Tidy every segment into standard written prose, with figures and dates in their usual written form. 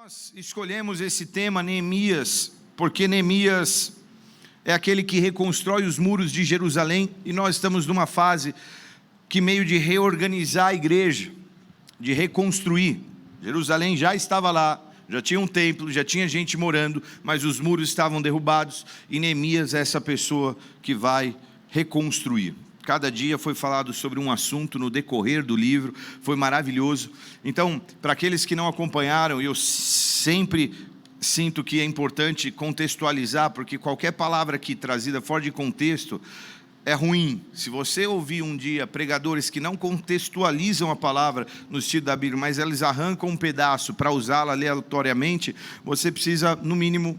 Nós escolhemos esse tema, Neemias, porque Neemias é aquele que reconstrói os muros de Jerusalém, e nós estamos numa fase que meio de reorganizar a igreja, de reconstruir. Jerusalém já estava lá, já tinha um templo, já tinha gente morando, mas os muros estavam derrubados, e Neemias é essa pessoa que vai reconstruir. Cada dia foi falado sobre um assunto no decorrer do livro, foi maravilhoso. Então, para aqueles que não acompanharam, eu sempre sinto que é importante contextualizar, porque qualquer palavra aqui trazida fora de contexto é ruim. Se você ouvir um dia pregadores que não contextualizam a palavra no estilo da Bíblia, mas eles arrancam um pedaço para usá-la aleatoriamente, você precisa, no mínimo,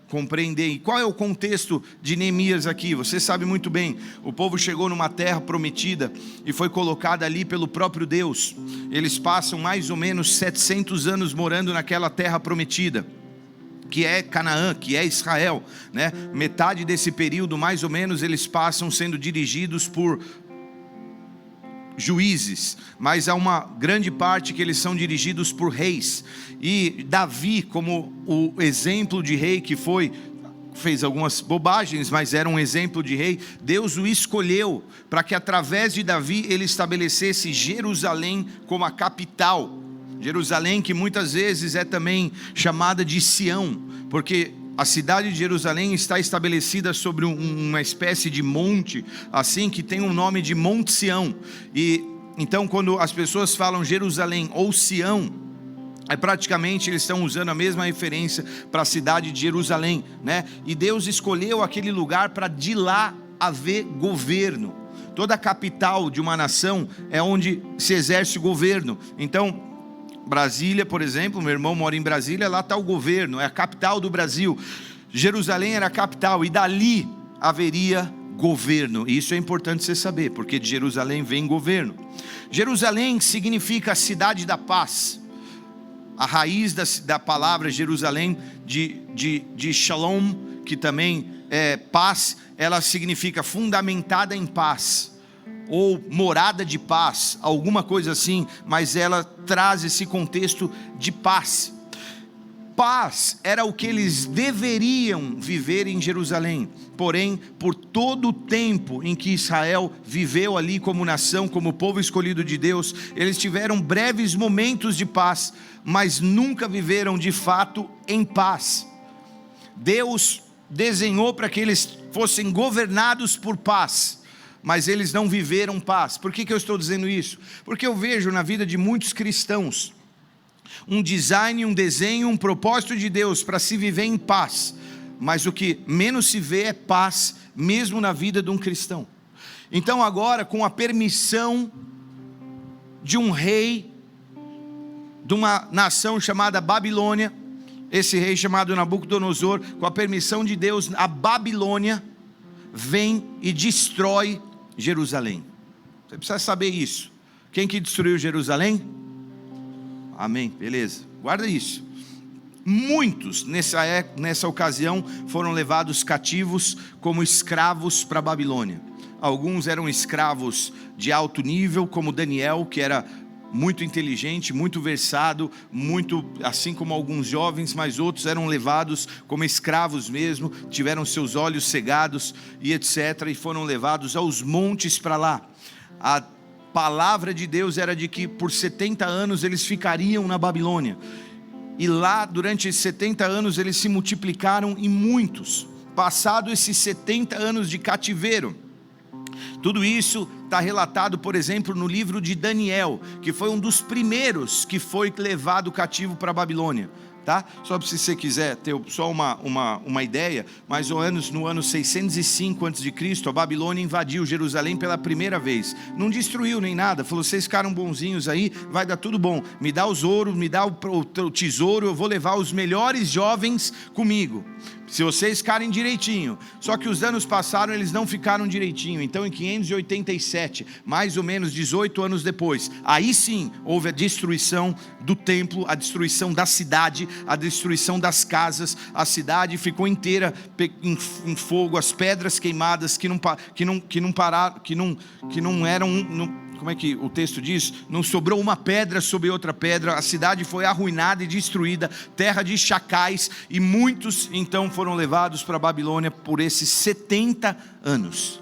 compreender. E qual é o contexto de Neemias aqui? Você sabe muito bem, o povo chegou numa terra prometida e foi colocada ali pelo próprio Deus. Eles passam mais ou menos 700 anos morando naquela terra prometida, que é Canaã, que é Israel, Metade desse período, mais ou menos, eles passam sendo dirigidos por juízes, mas há uma grande parte que eles são dirigidos por reis. E Davi, como o exemplo de rei que fez algumas bobagens, mas era um exemplo de rei, Deus o escolheu para que através de Davi ele estabelecesse Jerusalém como a capital. Jerusalém, que muitas vezes é também chamada de Sião, porque a cidade de Jerusalém está estabelecida sobre uma espécie de monte, assim, que tem um nome de Monte Sião. E então, quando as pessoas falam Jerusalém ou Sião, praticamente eles estão usando a mesma referência para a cidade de Jerusalém, E Deus escolheu aquele lugar para de lá haver governo. Toda a capital de uma nação é onde se exerce o governo. Então, Brasília, por exemplo, meu irmão mora em Brasília, lá está o governo, é a capital do Brasil. Jerusalém era a capital, e dali haveria governo. E isso é importante você saber, porque de Jerusalém vem governo. Jerusalém significa a cidade da paz. A raiz da palavra Jerusalém, de Shalom, que também é paz, ela significa fundamentada em paz, ou morada de paz, alguma coisa assim, mas ela traz esse contexto de paz. Paz era o que eles deveriam viver em Jerusalém, porém, por todo o tempo em que Israel viveu ali como nação, como povo escolhido de Deus, eles tiveram breves momentos de paz, mas nunca viveram de fato em paz. Deus desenhou para que eles fossem governados por paz, mas eles não viveram paz. Por que eu estou dizendo isso? Porque eu vejo na vida de muitos cristãos um design, um desenho, um propósito de Deus para se viver em paz, mas o que menos se vê é paz, mesmo na vida de um cristão. Então agora, com a permissão de um rei de uma nação chamada Babilônia, esse rei chamado Nabucodonosor, com a permissão de Deus, a Babilônia vem e destrói Jerusalém. Você precisa saber isso. Quem que destruiu Jerusalém? Amém, beleza, guarda isso. Muitos nessa ocasião foram levados cativos como escravos para a Babilônia. Alguns eram escravos de alto nível, como Daniel, que era muito inteligente, muito versado, muito assim como alguns jovens, mas outros eram levados como escravos mesmo, tiveram seus olhos cegados e etc, e foram levados aos montes para lá. A palavra de Deus era de que por 70 anos eles ficariam na Babilônia, e lá durante esses 70 anos eles se multiplicaram em muitos. Passado esses 70 anos de cativeiro, tudo isso está relatado, por exemplo, no livro de Daniel, que foi um dos primeiros que foi levado cativo para a Babilônia, tá? Só se você quiser ter só uma ideia, mais ou menos no ano 605 a.C., a Babilônia invadiu Jerusalém pela primeira vez. Não destruiu nem nada, falou: vocês ficaram bonzinhos aí, vai dar tudo bom, me dá os ouros, me dá o tesouro, eu vou levar os melhores jovens comigo, se vocês ficarem direitinho. Só que os anos passaram, eles não ficaram direitinho. Então em 587, mais ou menos 18 anos depois, aí sim houve a destruição do templo, a destruição da cidade, a destruição das casas. A cidade ficou inteira em fogo, as pedras queimadas que não pararam, como é que o texto diz? Não sobrou uma pedra sobre outra pedra, a cidade foi arruinada e destruída, terra de chacais, e muitos então foram levados para a Babilônia por esses 70 anos.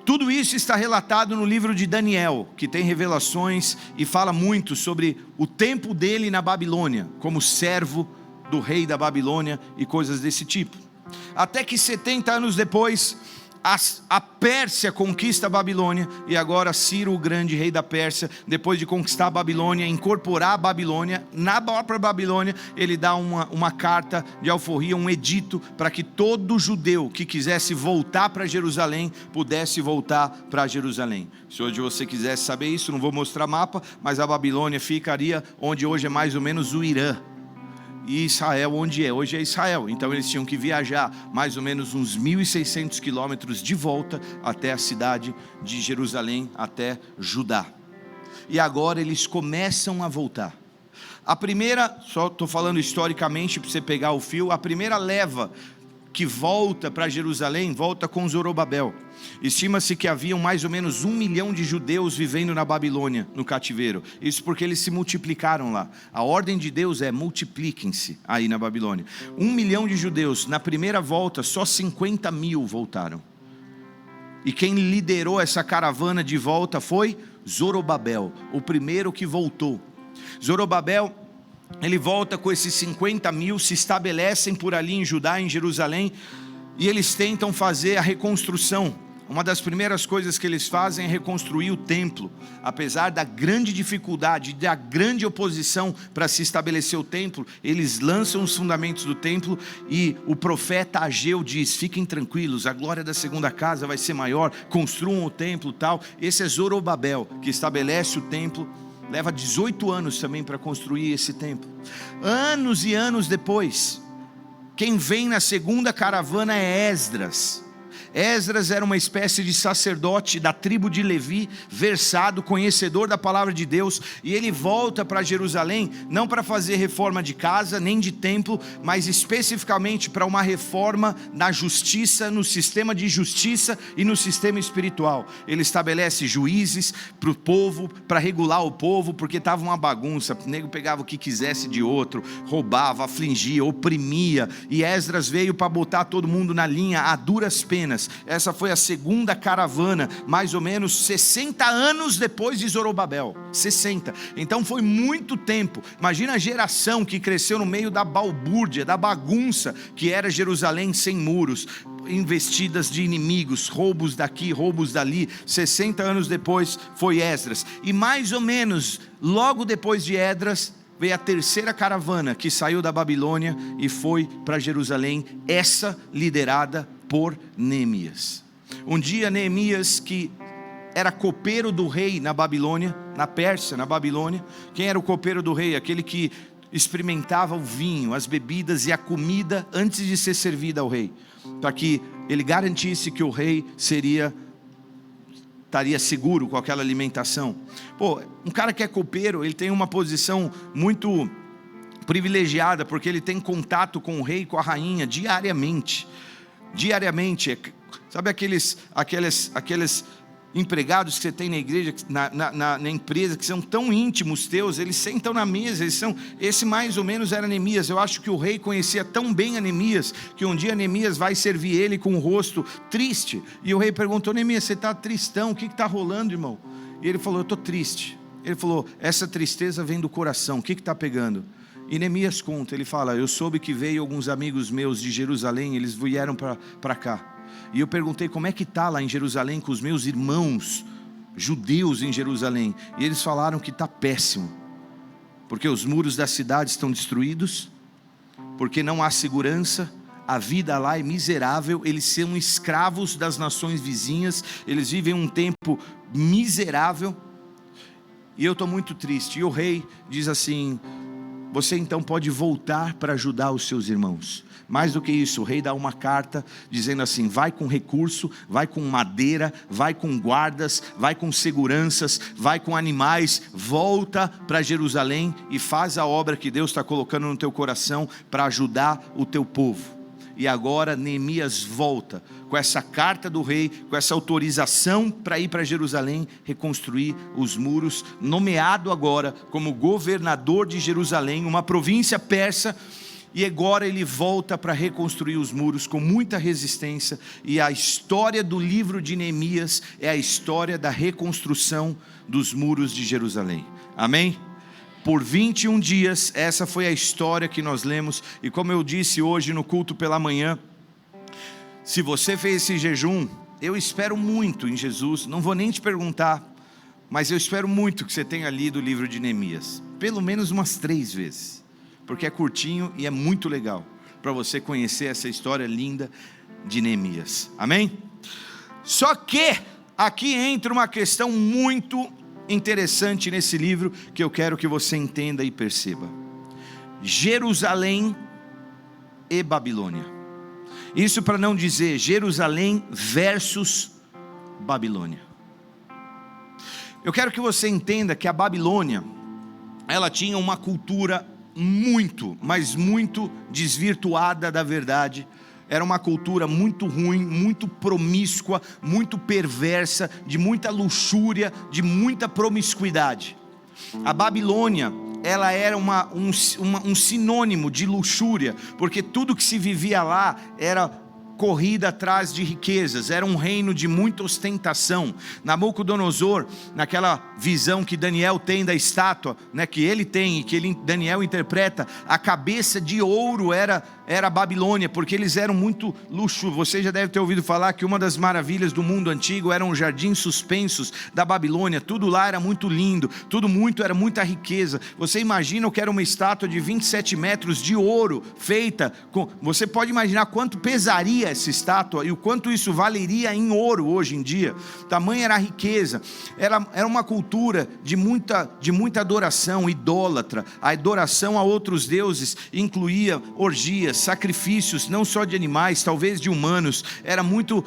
Tudo isso está relatado no livro de Daniel, que tem revelações e fala muito sobre o tempo dele na Babilônia, como servo do rei da Babilônia e coisas desse tipo. Até que 70 anos depois, a Pérsia conquista a Babilônia, e agora Ciro, o grande rei da Pérsia, depois de conquistar a Babilônia, incorporar a Babilônia, na própria Babilônia, ele dá uma carta de alforria, um edito, para que todo judeu que quisesse voltar para Jerusalém, pudesse voltar para Jerusalém. Se hoje você quisesse saber isso, não vou mostrar mapa, mas a Babilônia ficaria onde hoje é mais ou menos o Irã. E Israel, onde é? Hoje é Israel. Então eles tinham que viajar mais ou menos uns 1.600 quilômetros de volta até a cidade de Jerusalém, até Judá. E agora eles começam a voltar. A primeira, só estou falando historicamente para você pegar o fio, a primeira leva que volta para Jerusalém, volta com Zorobabel. Estima-se que haviam mais ou menos 1 milhão de judeus vivendo na Babilônia, no cativeiro. Isso porque eles se multiplicaram lá. A ordem de Deus é: multipliquem-se aí na Babilônia. 1 milhão de judeus, na primeira volta só 50 mil voltaram. E quem liderou essa caravana de volta foi Zorobabel, o primeiro que voltou. Zorobabel, ele volta com esses 50 mil, se estabelecem por ali em Judá, em Jerusalém, e eles tentam fazer a reconstrução. Uma das primeiras coisas que eles fazem é reconstruir o templo. Apesar da grande dificuldade, da grande oposição para se estabelecer o templo, eles lançam os fundamentos do templo, e o profeta Ageu diz: fiquem tranquilos, a glória da segunda casa vai ser maior, construam o templo, tal. Esse é Zorobabel, que estabelece o templo. Leva 18 anos também para construir esse templo. Anos e anos depois, quem vem na segunda caravana é Esdras. Esdras era uma espécie de sacerdote da tribo de Levi, versado, conhecedor da palavra de Deus, e ele volta para Jerusalém, não para fazer reforma de casa, nem de templo, mas especificamente para uma reforma na justiça, no sistema de justiça e no sistema espiritual. Ele estabelece juízes para o povo, para regular o povo, porque estava uma bagunça, o nego pegava o que quisesse de outro, roubava, afligia, oprimia, e Esdras veio para botar todo mundo na linha a duras penas. Essa foi a segunda caravana, mais ou menos 60 anos depois de Zorobabel. 60. Então foi muito tempo. Imagina a geração que cresceu no meio da balbúrdia, da bagunça que era Jerusalém sem muros, investidas de inimigos, roubos daqui, roubos dali. 60 anos depois foi Esdras. E mais ou menos logo depois de Esdras veio a terceira caravana, que saiu da Babilônia e foi para Jerusalém, essa liderada por Neemias. Um dia Neemias, que era copeiro do rei na Babilônia, na Pérsia, na Babilônia. Quem era o copeiro do rei? Aquele que experimentava o vinho, as bebidas e a comida antes de ser servida ao rei, para que ele garantisse que o rei estaria seguro com aquela alimentação. Um cara que é copeiro, ele tem uma posição muito privilegiada, porque ele tem contato com o rei e com a rainha diariamente. Sabe aqueles empregados que você tem na igreja, na empresa, que são tão íntimos teus, eles sentam na mesa, esse mais ou menos era Neemias. Eu acho que o rei conhecia tão bem a Neemias, que um dia Neemias vai servir ele com o rosto triste, e o rei perguntou: Neemias, você está tristão, o que está rolando, irmão? E ele falou: eu estou triste. Ele falou: essa tristeza vem do coração, o que está pegando? E Neemias conta, ele fala: eu soube que veio alguns amigos meus de Jerusalém, eles vieram para cá, e eu perguntei como é que está lá em Jerusalém com os meus irmãos judeus em Jerusalém, e eles falaram que está péssimo, porque os muros da cidade estão destruídos, porque não há segurança, a vida lá é miserável, eles são escravos das nações vizinhas, eles vivem um tempo miserável, e eu estou muito triste. E o rei diz assim: você então pode voltar para ajudar os seus irmãos. Mais do que isso, o rei dá uma carta dizendo assim: vai com recurso, vai com madeira, vai com guardas, vai com seguranças, vai com animais, volta para Jerusalém e faz a obra que Deus está colocando no teu coração para ajudar o teu povo. e agora Neemias volta com essa carta do rei, com essa autorização para ir para Jerusalém, reconstruir os muros, nomeado agora como governador de Jerusalém, uma província persa. E agora ele volta para reconstruir os muros com muita resistência. E a história do livro de Neemias é a história da reconstrução dos muros de Jerusalém. Amém? Por 21 dias, essa foi a história que nós lemos. E como eu disse hoje no culto pela manhã, se você fez esse jejum, eu espero muito em Jesus. Não vou nem te perguntar, mas eu espero muito que você tenha lido o livro de Neemias, pelo menos umas 3 vezes, porque é curtinho e é muito legal para você conhecer essa história linda de Neemias. Amém? Só que aqui entra uma questão muito interessante nesse livro, que eu quero que você entenda e perceba: Jerusalém e Babilônia. Isso para não dizer Jerusalém versus Babilônia. Eu quero que você entenda que a Babilônia, ela tinha uma cultura muito, mas muito desvirtuada da verdade. Era uma cultura muito ruim, muito promíscua, muito perversa, de muita luxúria, de muita promiscuidade. A Babilônia, ela era um sinônimo de luxúria, porque tudo que se vivia lá era corrida atrás de riquezas, era um reino de muita ostentação. Nabucodonosor, naquela visão que Daniel tem da estátua, né, que ele tem e que Daniel interpreta, a cabeça de ouro era a Babilônia, porque eles eram muito luxo. Você já deve ter ouvido falar que uma das maravilhas do mundo antigo eram os jardins suspensos da Babilônia. Tudo lá era muito lindo, era muita riqueza. Você imagina o que era uma estátua de 27 metros de ouro, feita com... Você pode imaginar quanto pesaria essa estátua e o quanto isso valeria em ouro hoje em dia. Tamanha era a riqueza. Era uma cultura de muita adoração idólatra. A adoração a outros deuses incluía orgias, sacrifícios, não só de animais, talvez de humanos. Era muito,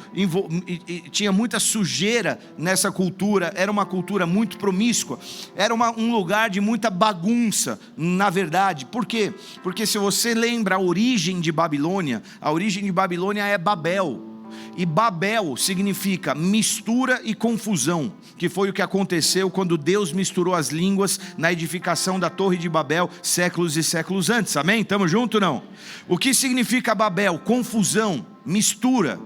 tinha muita sujeira nessa cultura. Era uma cultura muito promíscua. Era um lugar de muita bagunça, na verdade. Por quê? Porque se você lembra a origem de Babilônia é Babel. E Babel significa mistura e confusão, que foi o que aconteceu quando Deus misturou as línguas na edificação da Torre de Babel séculos e séculos antes. Amém? Estamos juntos ou não? O que significa Babel? Confusão, mistura.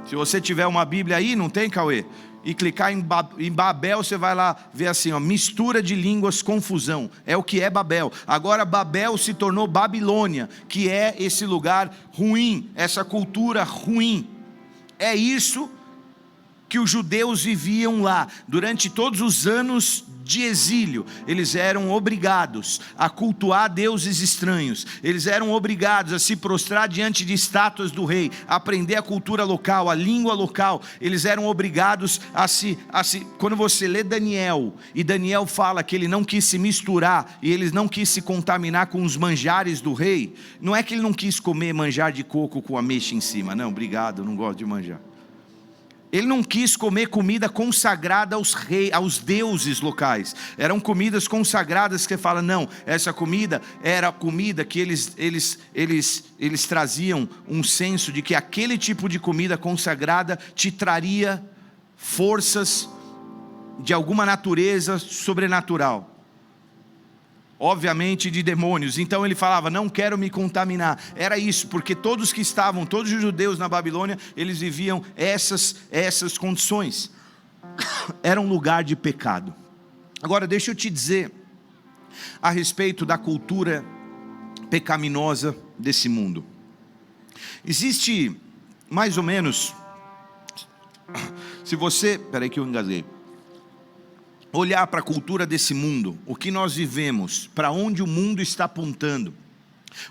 Se você tiver uma Bíblia aí, não tem, Cauê? E clicar em Babel, você vai lá ver assim, ó, mistura de línguas, confusão. É o que é Babel. Agora Babel se tornou Babilônia, que é esse lugar ruim, essa cultura ruim. É isso que os judeus viviam lá. Durante todos os anos de exílio, eles eram obrigados a cultuar deuses estranhos. Eles eram obrigados a se prostrar diante de estátuas do rei, a aprender a cultura local, a língua local. Eles eram obrigados a se... Quando você lê Daniel, e Daniel fala que ele não quis se misturar, e ele não quis se contaminar com os manjares do rei, não é que ele não quis comer manjar de coco com ameixa em cima. Não, obrigado, não gosto de manjar. Ele não quis comer comida consagrada aos deuses locais. Eram comidas consagradas que fala, não, essa comida era comida que eles traziam um senso de que aquele tipo de comida consagrada te traria forças de alguma natureza sobrenatural. Obviamente de demônios. Então ele falava, não quero me contaminar. Era isso, porque todos os judeus na Babilônia, eles viviam essas condições. Era um lugar de pecado. Agora deixa eu te dizer a respeito da cultura pecaminosa desse mundo. Existe mais ou menos, se você, peraí que eu engasguei, olhar para a cultura desse mundo, o que nós vivemos, para onde o mundo está apontando,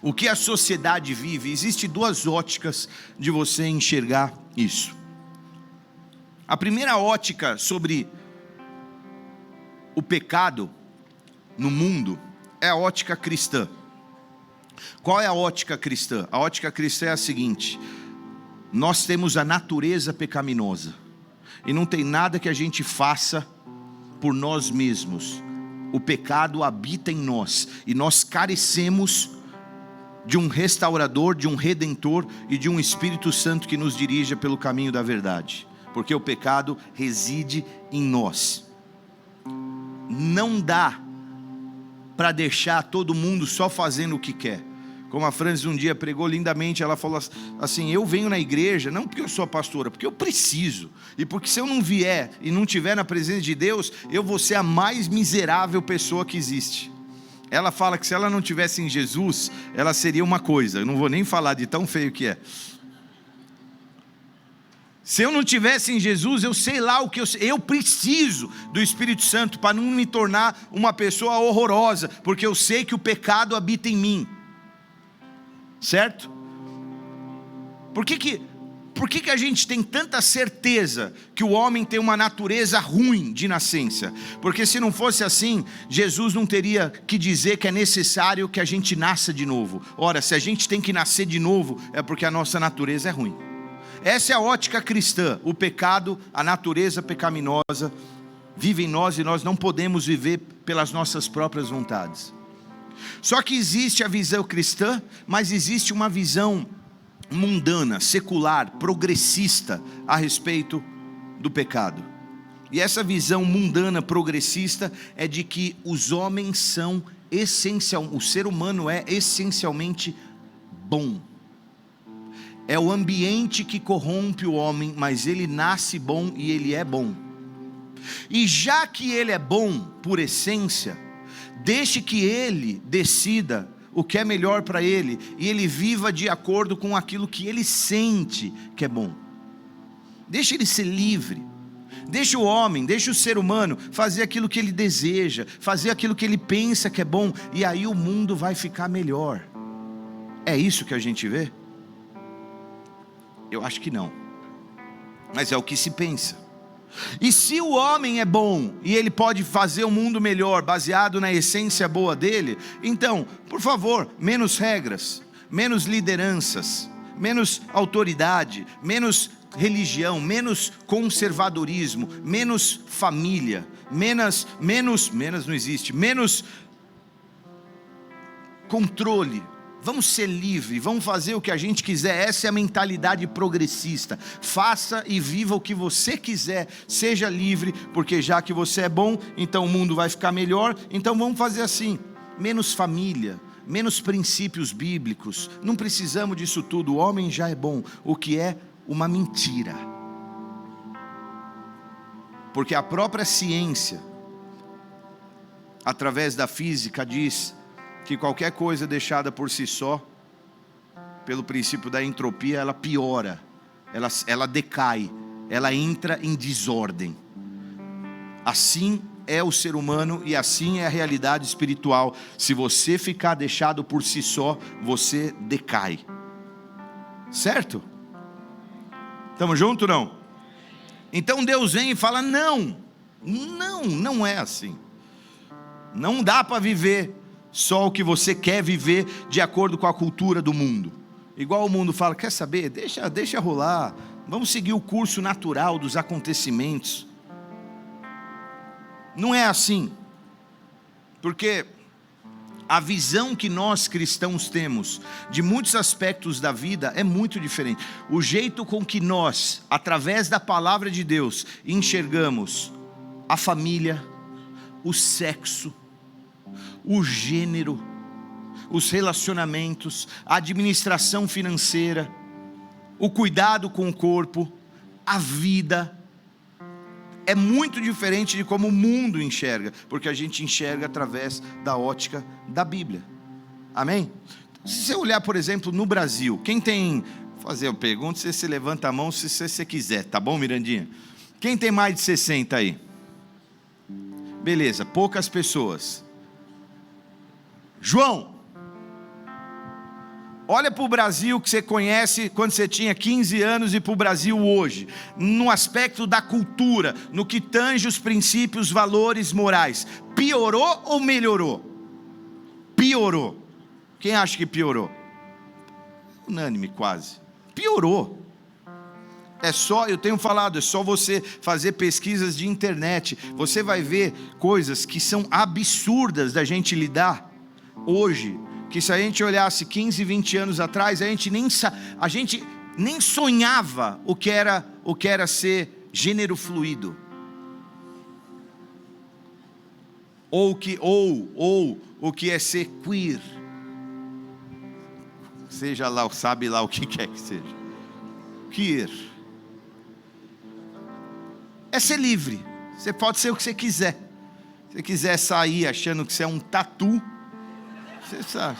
o que a sociedade vive, existe 2 óticas de você enxergar isso. A primeira ótica sobre o pecado no mundo é a ótica cristã. Qual é a ótica cristã? A ótica cristã é a seguinte: nós temos a natureza pecaminosa, e não tem nada que a gente faça por nós mesmos. O pecado habita em nós, e nós carecemos de um restaurador, de um redentor e de um Espírito Santo que nos dirija pelo caminho da verdade, porque o pecado reside em nós. Não dá para deixar todo mundo só fazendo o que quer. Como a Francis um dia pregou lindamente, ela falou assim: eu venho na igreja, não porque eu sou pastora, porque eu preciso, e porque se eu não vier e não estiver na presença de Deus, eu vou ser a mais miserável pessoa que existe. Ela fala que se ela não tivesse em Jesus, ela seria uma coisa, eu não vou nem falar de tão feio que é. Se eu não tivesse em Jesus, eu sei lá o que eu preciso do Espírito Santo para não me tornar uma pessoa horrorosa, porque eu sei que o pecado habita em mim. Certo? Por que a gente tem tanta certeza que o homem tem uma natureza ruim de nascença? Porque se não fosse assim, Jesus não teria que dizer que é necessário que a gente nasça de novo. Ora, se a gente tem que nascer de novo, é porque a nossa natureza é ruim. Essa é a ótica cristã. O pecado, a natureza pecaminosa vive em nós e nós não podemos viver pelas nossas próprias vontades. Só que existe a visão cristã, mas existe uma visão mundana, secular, progressista a respeito do pecado. E essa visão mundana, progressista, é de que os homens são o ser humano é essencialmente bom. É o ambiente que corrompe o homem, mas ele nasce bom e ele é bom. E já que ele é bom por essência, deixe que ele decida o que é melhor para ele, e ele viva de acordo com aquilo que ele sente que é bom. Deixe ele ser livre. Deixe o homem, deixe o ser humano fazer aquilo que ele deseja, fazer aquilo que ele pensa que é bom, e aí o mundo vai ficar melhor. É isso que a gente vê? Eu acho que não, mas é o que se pensa. E se o homem é bom e ele pode fazer o mundo melhor baseado na essência boa dele, então, por favor, menos regras, menos lideranças, menos autoridade, menos religião, menos conservadorismo, menos família, menos não existe, menos controle. Vamos ser livres, vamos fazer o que a gente quiser. Essa é a mentalidade progressista. Faça e viva o que você quiser, seja livre, porque já que você é bom, então o mundo vai ficar melhor. Então vamos fazer assim, menos família, menos princípios bíblicos. Não precisamos disso tudo, o homem já é bom, o que é uma mentira. Porque a própria ciência, através da física, diz que qualquer coisa deixada por si só, pelo princípio da entropia, ela piora, ela decai, ela entra em desordem. Assim é o ser humano e assim é a realidade espiritual. Se você ficar deixado por si só, você decai. Certo? Estamos juntos ou não? Então Deus vem e fala: não é assim. Não dá para viver só o que você quer viver de acordo com a cultura do mundo. Igual o mundo fala: quer saber? Deixa rolar. Vamos seguir o curso natural dos acontecimentos. Não é assim. Porque a visão que nós cristãos temos de muitos aspectos da vida é muito diferente. O jeito com que nós, através da palavra de Deus, enxergamos a família, o sexo, o gênero, os relacionamentos, a administração financeira, o cuidado com o corpo, a vida, é muito diferente de como o mundo enxerga, porque a gente enxerga através da ótica da Bíblia. Amém? Se você olhar, por exemplo, no Brasil, quem tem, vou fazer uma pergunta, você levanta a mão se você quiser, tá bom, Mirandinha? Quem tem mais de 60 aí? Beleza, poucas pessoas. João, olha para o Brasil que você conhece quando você tinha 15 anos e para o Brasil hoje, no aspecto da cultura, no que tange os princípios, valores morais, piorou ou melhorou? Piorou. Quem acha que piorou? Unânime quase. Piorou. Eu tenho falado, é só você fazer pesquisas de internet, você vai ver coisas que são absurdas da gente lidar hoje, que se a gente olhasse 15, 20 anos atrás, a gente nem sonhava o que era ser gênero fluido. Ou o que é ser queer. Seja lá, sabe lá o que quer que seja. Queer. É ser livre. Você pode ser o que você quiser. Se você quiser sair achando que você é um tatu, você sabe.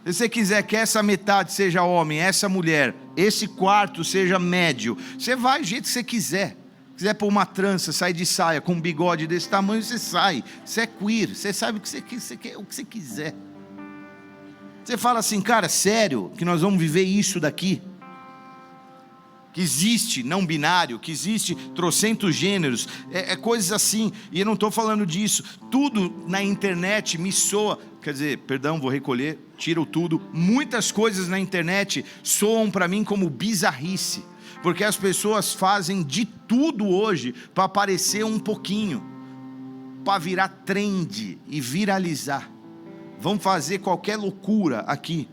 Se você quiser que essa metade seja homem, essa mulher, esse quarto seja médio, você vai do jeito que você quiser. Se quiser pôr uma trança, sair de saia com um bigode desse tamanho, você sai. Você é queer, você sabe o que você quiser. Você fala assim, cara, sério que nós vamos viver isso daqui? Que existe não binário, que existe trocentos gêneros, coisas assim, e eu não estou falando disso. Tudo na internet me soa, quer dizer, perdão, vou recolher, tiro tudo. Muitas coisas na internet soam para mim como bizarrice, porque as pessoas fazem de tudo hoje para aparecer um pouquinho, para virar trend e viralizar. Vão fazer qualquer loucura aqui.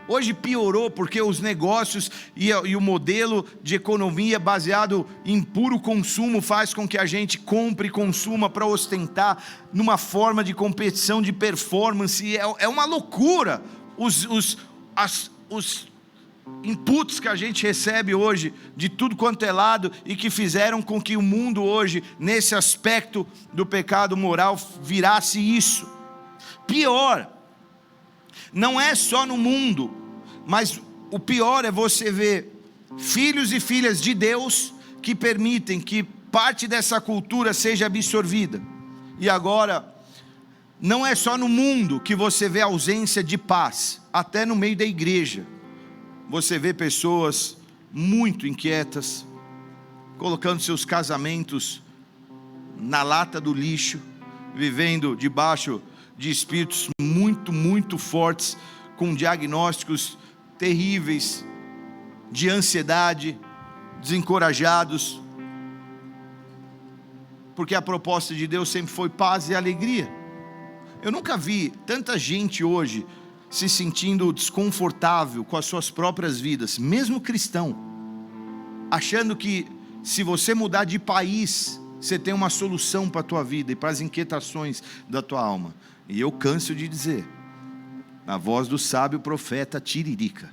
Hoje piorou porque os negócios e o modelo de economia baseado em puro consumo faz com que a gente compre e consuma para ostentar numa forma de competição, de performance. É uma loucura os inputs que a gente recebe hoje de tudo quanto é lado e que fizeram com que o mundo hoje, nesse aspecto do pecado moral, virasse isso. Pior, não é só no mundo, mas o pior é você ver filhos e filhas de Deus que permitem que parte dessa cultura seja absorvida. E agora, não é só no mundo que você vê ausência de paz, até no meio da igreja. Você vê pessoas muito inquietas, colocando seus casamentos na lata do lixo, vivendo debaixo de espíritos muito, muito fortes, com diagnósticos terríveis, de ansiedade, desencorajados, porque a proposta de Deus sempre foi paz e alegria. Eu nunca vi tanta gente hoje se sentindo desconfortável com as suas próprias vidas, mesmo cristão, achando que se você mudar de país, você tem uma solução para a tua vida e para as inquietações da tua alma. E eu canso de dizer, na voz do sábio profeta Tiririca,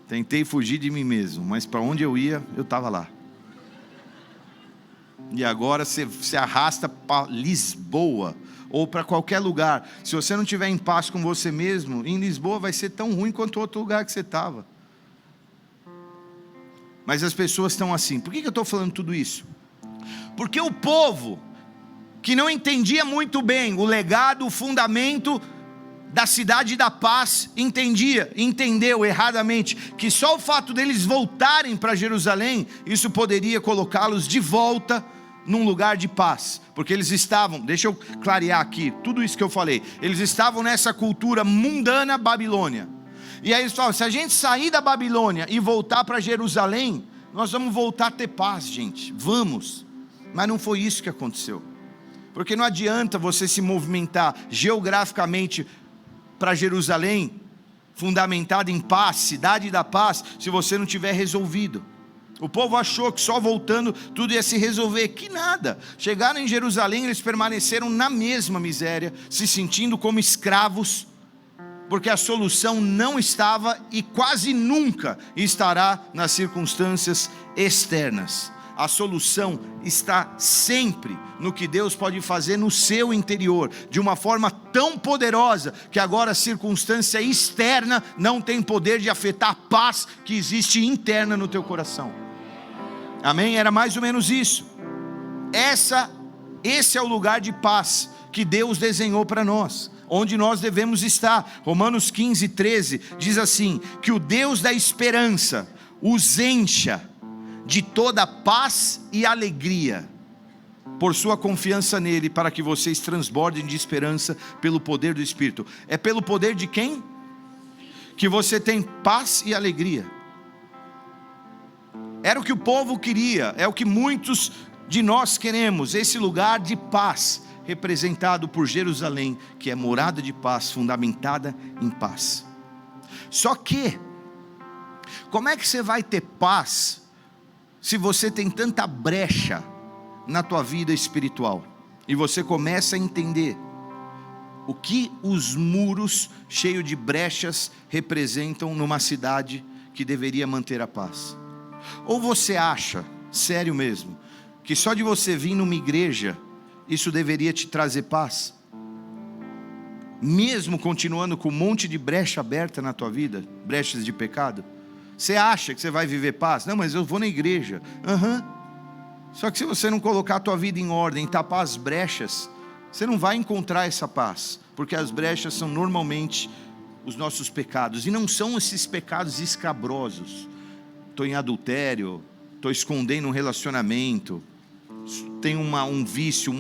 tentei fugir de mim mesmo, mas para onde eu ia, eu estava lá. E agora você se arrasta para Lisboa, ou para qualquer lugar. Se você não estiver em paz com você mesmo, em Lisboa vai ser tão ruim quanto outro lugar que você estava. Mas as pessoas estão assim. Por que eu estou falando tudo isso? Porque o povo que não entendia muito bem o legado, o fundamento da cidade da paz, entendeu erradamente que só o fato deles voltarem para Jerusalém, isso poderia colocá-los de volta num lugar de paz, porque eles estavam, deixa eu clarear aqui, tudo isso que eu falei, eles estavam nessa cultura mundana Babilônia, e aí eles falam, se a gente sair da Babilônia e voltar para Jerusalém, nós vamos voltar a ter paz, gente, vamos, mas não foi isso que aconteceu, porque não adianta você se movimentar geograficamente para Jerusalém, fundamentado em paz, cidade da paz, se você não tiver resolvido. O povo achou que só voltando tudo ia se resolver, que nada. Chegaram em Jerusalém, eles permaneceram na mesma miséria, se sentindo como escravos, porque a solução não estava e quase nunca estará nas circunstâncias externas. A solução está sempre no que Deus pode fazer no seu interior, de uma forma tão poderosa, que agora a circunstância externa não tem poder de afetar a paz que existe interna no teu coração. Amém? Era mais ou menos isso. Esse é o lugar de paz que Deus desenhou para nós, onde nós devemos estar. Romanos 15, 13 diz assim, que o Deus da esperança os encha de toda paz e alegria, por sua confiança nele, para que vocês transbordem de esperança pelo poder do Espírito. É pelo poder de quem? Que você tem paz e alegria. Era o que o povo queria, é o que muitos de nós queremos, esse lugar de paz, representado por Jerusalém, que é morada de paz, fundamentada em paz. Só que, como é que você vai ter paz se você tem tanta brecha na tua vida espiritual? E você começa a entender o que os muros cheios de brechas representam numa cidade que deveria manter a paz. Ou você acha, sério mesmo, que só de você vir numa igreja, isso deveria te trazer paz? Mesmo continuando com um monte de brecha aberta na tua vida, brechas de pecado? Você acha que você vai viver paz? Não, mas eu vou na igreja. Só que se você não colocar a tua vida em ordem, tapar as brechas, você não vai encontrar essa paz, porque as brechas são normalmente os nossos pecados, e não são esses pecados escabrosos. Estou em adultério, estou escondendo um relacionamento, tenho um vício,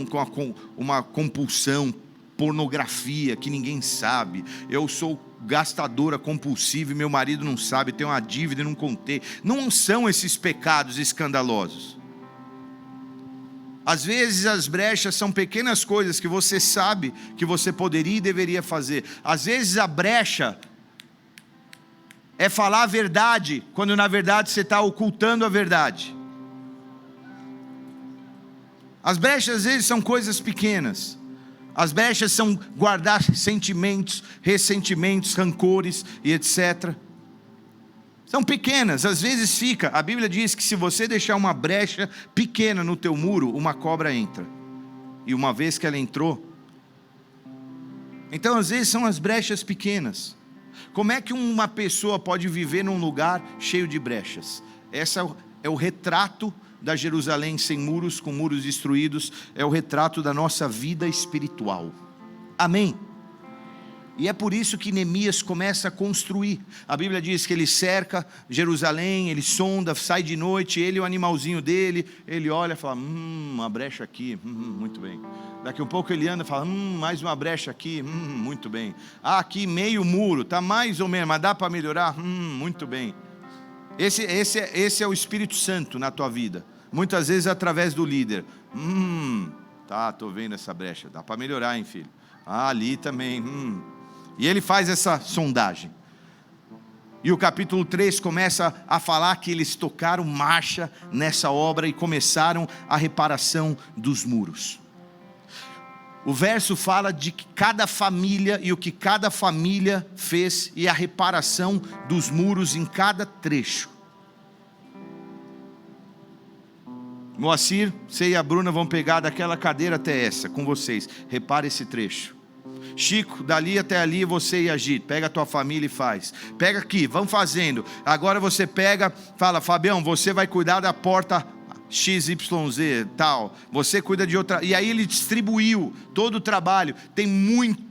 uma compulsão, pornografia que ninguém sabe, eu sou gastadora compulsiva e meu marido não sabe, tenho uma dívida e não contei. Não são esses pecados escandalosos. Às vezes as brechas são pequenas coisas que você sabe que você poderia e deveria fazer. Às vezes a brecha é falar a verdade, quando na verdade você está ocultando a verdade. As brechas às vezes são coisas pequenas. As brechas são guardar sentimentos, ressentimentos, rancores e etc. São pequenas, às vezes fica. A Bíblia diz que se você deixar uma brecha pequena no teu muro, uma cobra entra. E uma vez que ela entrou, então às vezes são as brechas pequenas. Como é que uma pessoa pode viver num lugar cheio de brechas? Essa é o retrato da Jerusalém sem muros, com muros destruídos. É o retrato da nossa vida espiritual. Amém? E é por isso que Neemias começa a construir. A Bíblia diz que ele cerca Jerusalém, ele sonda, sai de noite, ele e o animalzinho dele, ele olha e fala, uma brecha aqui, muito bem. Daqui a pouco ele anda e fala, mais uma brecha aqui, muito bem. Aqui meio muro, está mais ou menos, mas dá para melhorar, muito bem. Esse é o Espírito Santo na tua vida. Muitas vezes através do líder. Estou vendo essa brecha, dá para melhorar, hein, filho? Ali também, E ele faz essa sondagem. E o capítulo 3 começa a falar que eles tocaram marcha nessa obra e começaram a reparação dos muros. O verso fala de cada família e o que cada família fez e a reparação dos muros em cada trecho. Moacir, você e a Bruna vão pegar daquela cadeira até essa, com vocês. Repara esse trecho. Chico, dali até ali você e Agir. Pega a tua família e faz. Pega aqui, vamos fazendo. Agora você pega, fala, Fabião, você vai cuidar da porta XYZ, tal. Você cuida de outra. E aí ele distribuiu todo o trabalho. Tem muito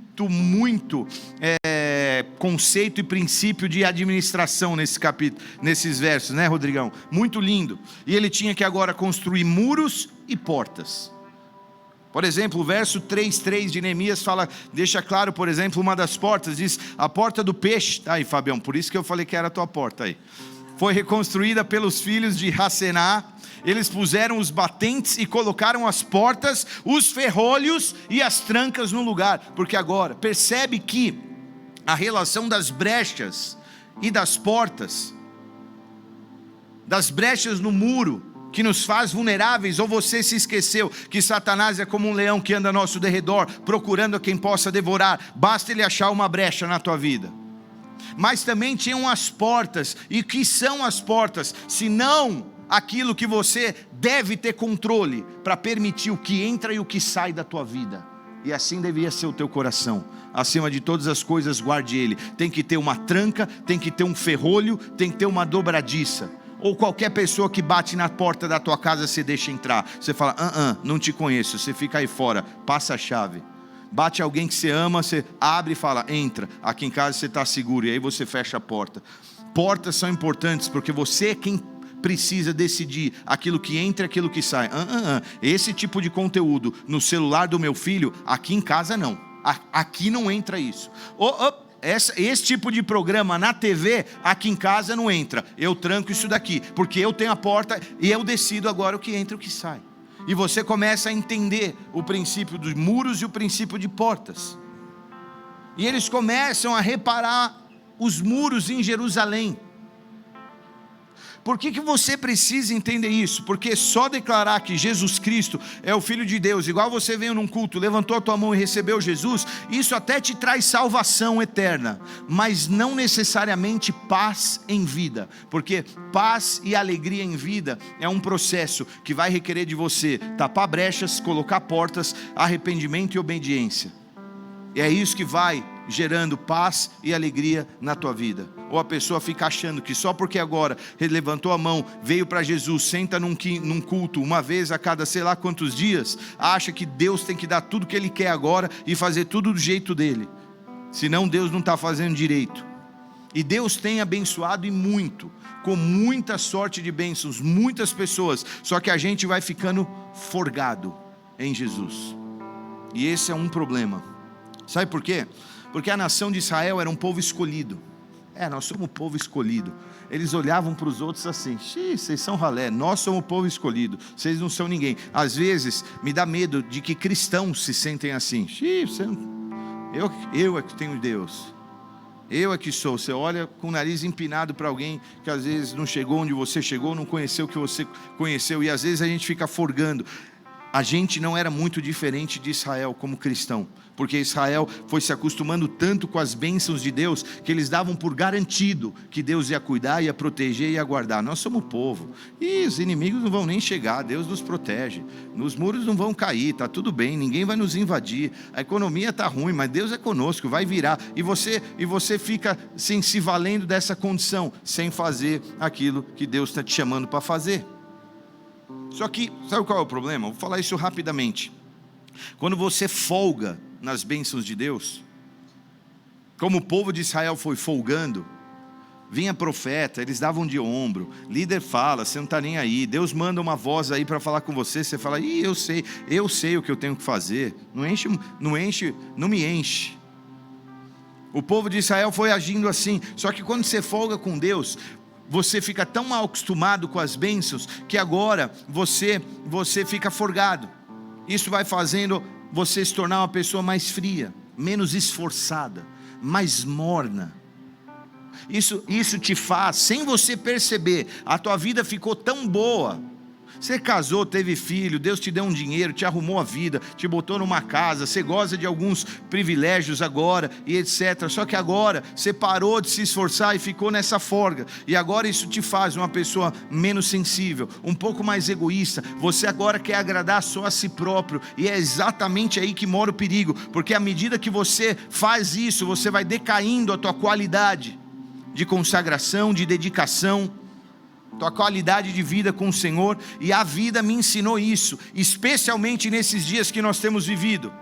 conceito e princípio de administração nesse capítulo, nesses versos, né, Rodrigão? Muito lindo. E ele tinha que agora construir muros e portas. Por exemplo, o verso 3:3 de Neemias fala, deixa claro, por exemplo, uma das portas, diz, a porta do peixe. Aí, Fabião, por isso que eu falei que era a tua porta aí. Foi reconstruída pelos filhos de Hassená. Eles puseram os batentes e colocaram as portas, os ferrolhos e as trancas no lugar. Porque agora, percebe que a relação das brechas e das portas, das brechas no muro, que nos faz vulneráveis, ou você se esqueceu que Satanás é como um leão que anda ao nosso derredor, procurando a quem possa devorar, basta ele achar uma brecha na tua vida. Mas também tinham as portas, e o que são as portas? Se não aquilo que você deve ter controle, para permitir o que entra e o que sai da tua vida. E assim devia ser o teu coração. Acima de todas as coisas, guarde ele. Tem que ter uma tranca, tem que ter um ferrolho, tem que ter uma dobradiça. Ou qualquer pessoa que bate na porta da tua casa, você deixa entrar. Você fala, não te conheço, você fica aí fora, passa a chave. Bate alguém que você ama, você abre e fala, entra. Aqui em casa você está seguro, e aí você fecha a porta. Portas são importantes, porque você é quem precisa decidir aquilo que entra e aquilo que sai. Esse tipo de conteúdo no celular do meu filho, aqui em casa não. Aqui não entra isso. Esse tipo de programa na TV, aqui em casa não entra. Eu tranco isso daqui, porque eu tenho a porta e eu decido agora o que entra e o que sai. E você começa a entender o princípio dos muros e o princípio de portas. E eles começam a reparar os muros em Jerusalém. Por que você precisa entender isso? Porque só declarar que Jesus Cristo é o Filho de Deus, igual você veio num culto, levantou a tua mão e recebeu Jesus, isso até te traz salvação eterna, mas não necessariamente paz em vida, porque paz e alegria em vida é um processo que vai requerer de você tapar brechas, colocar portas, arrependimento e obediência. E é isso que vai gerando paz e alegria na tua vida. Ou a pessoa fica achando que só porque agora ele levantou a mão, veio para Jesus, senta num culto uma vez a cada sei lá quantos dias, acha que Deus tem que dar tudo que Ele quer agora e fazer tudo do jeito dele. Senão Deus não está fazendo direito. E Deus tem abençoado e muito, com muita sorte de bênçãos, muitas pessoas, só que a gente vai ficando forgado em Jesus. E esse é um problema. Sabe por quê? Porque a nação de Israel era um povo escolhido. Nós somos o povo escolhido. Eles olhavam para os outros assim: vocês são ralé, nós somos o povo escolhido, vocês não são ninguém. Às vezes me dá medo de que cristãos se sentem assim: eu é que tenho Deus, eu é que sou. Você olha com o nariz empinado para alguém que às vezes não chegou onde você chegou, não conheceu o que você conheceu, e às vezes a gente fica forgando. A gente não era muito diferente de Israel como cristão, porque Israel foi se acostumando tanto com as bênçãos de Deus, que eles davam por garantido que Deus ia cuidar, ia proteger, ia guardar. Nós somos o povo, e os inimigos não vão nem chegar, Deus nos protege, os muros não vão cair, está tudo bem, ninguém vai nos invadir, a economia está ruim, mas Deus é conosco, vai virar. E você fica se valendo dessa condição, sem fazer aquilo que Deus está te chamando para fazer. Só que, sabe qual é o problema? Vou falar isso rapidamente. Quando você folga nas bênçãos de Deus, como o povo de Israel foi folgando, vinha profeta, eles davam de ombro, líder fala, você não está nem aí, Deus manda uma voz aí para falar com você, você fala: eu sei o que eu tenho que fazer, não me enche. O povo de Israel foi agindo assim. Só que quando você folga com Deus, você fica tão mal acostumado com as bênçãos, que agora você fica forgado. Isso vai fazendo você se tornar uma pessoa mais fria, menos esforçada, mais morna. Isso te faz, sem você perceber, a tua vida ficou tão boa. Você casou, teve filho, Deus te deu um dinheiro, te arrumou a vida, te botou numa casa, você goza de alguns privilégios agora e etc. Só que agora você parou de se esforçar e ficou nessa forga. E agora isso te faz uma pessoa menos sensível, um pouco mais egoísta. Você agora quer agradar só a si próprio. E é exatamente aí que mora o perigo. Porque à medida que você faz isso, você vai decaindo a tua qualidade de consagração, de dedicação, tua qualidade de vida com o Senhor. E a vida me ensinou isso, especialmente nesses dias que nós temos vivido.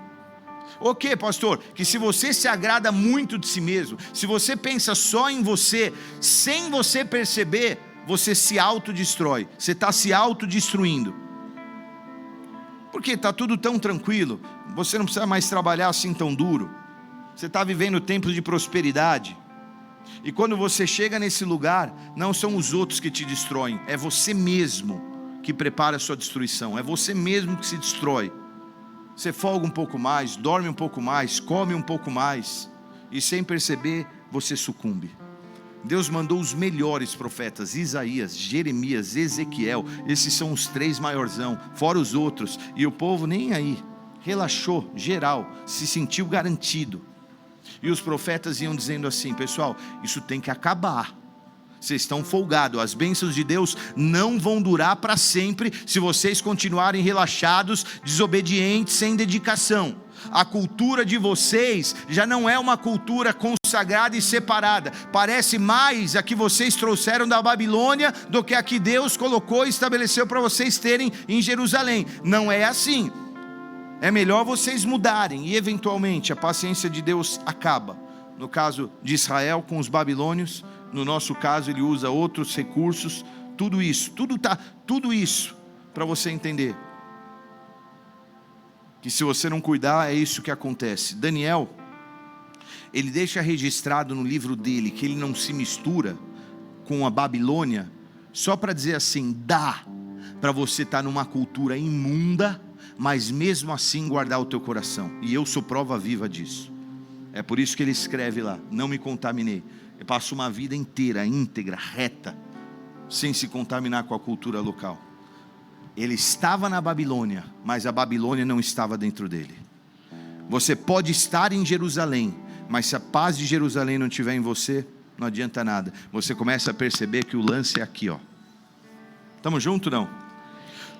O que, pastor? Que se você se agrada muito de si mesmo, se você pensa só em você, sem você perceber, você se autodestrói, você está se autodestruindo. Porque está tudo tão tranquilo, você não precisa mais trabalhar assim tão duro, você está vivendo tempos de prosperidade. E quando você chega nesse lugar, não são os outros que te destroem, é você mesmo que prepara a sua destruição, é você mesmo que se destrói. Você folga um pouco mais, dorme um pouco mais, come um pouco mais, e sem perceber, você sucumbe. Deus mandou os melhores profetas, Isaías, Jeremias, Ezequiel, esses são os 3 maiorzão, fora os outros, e o povo nem aí, relaxou, geral, se sentiu garantido. E os profetas iam dizendo assim: pessoal, isso tem que acabar, vocês estão folgados, as bênçãos de Deus não vão durar para sempre, se vocês continuarem relaxados, desobedientes, sem dedicação. A cultura de vocês já não é uma cultura consagrada e separada, parece mais a que vocês trouxeram da Babilônia do que a que Deus colocou e estabeleceu para vocês terem em Jerusalém. Não é assim. É melhor vocês mudarem e eventualmente a paciência de Deus acaba. No caso de Israel com os babilônios, no nosso caso ele usa outros recursos. Tudo isso para você entender que se você não cuidar, é isso que acontece. Daniel, ele deixa registrado no livro dele que ele não se mistura com a Babilônia, só para dizer assim: para você estar numa cultura imunda, mas mesmo assim guardar o teu coração. E eu sou prova viva disso. É por isso que ele escreve lá: não me contaminei. Eu passo uma vida inteira, íntegra, reta, sem se contaminar com a cultura local. Ele estava na Babilônia, mas a Babilônia não estava dentro dele. Você pode estar em Jerusalém, mas se a paz de Jerusalém não estiver em você, não adianta nada. Você começa a perceber que o lance é aqui, ó. Estamos juntos, não?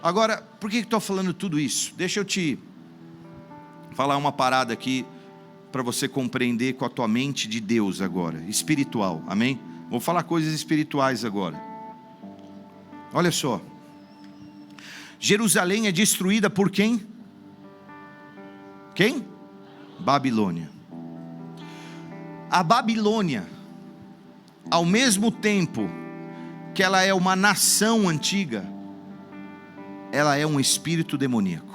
Agora, por que estou falando tudo isso? Deixa eu te falar uma parada aqui, para você compreender com a tua mente de Deus agora, espiritual, amém? Vou falar coisas espirituais agora. Olha só, Jerusalém é destruída por quem? Quem? Babilônia. A Babilônia, ao mesmo tempo que ela é uma nação antiga, ela é um espírito demoníaco.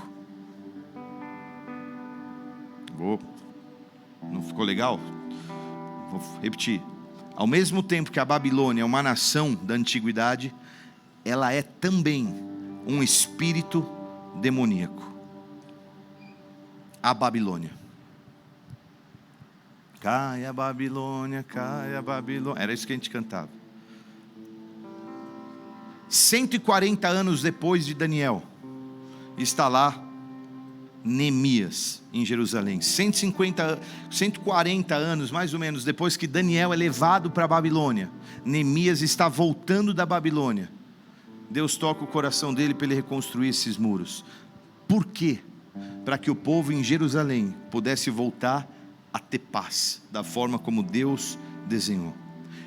Não ficou legal? Vou repetir. Ao mesmo tempo que a Babilônia é uma nação da antiguidade, ela é também um espírito demoníaco. A Babilônia. Cai a Babilônia, cai a Babilônia. Era isso que a gente cantava. 140 anos depois de Daniel, está lá Neemias em Jerusalém. 140 anos mais ou menos depois que Daniel é levado para a Babilônia, Neemias está voltando da Babilônia. Deus toca o coração dele para ele reconstruir esses muros. Por quê? Para que o povo em Jerusalém pudesse voltar a ter paz, da forma como Deus desenhou.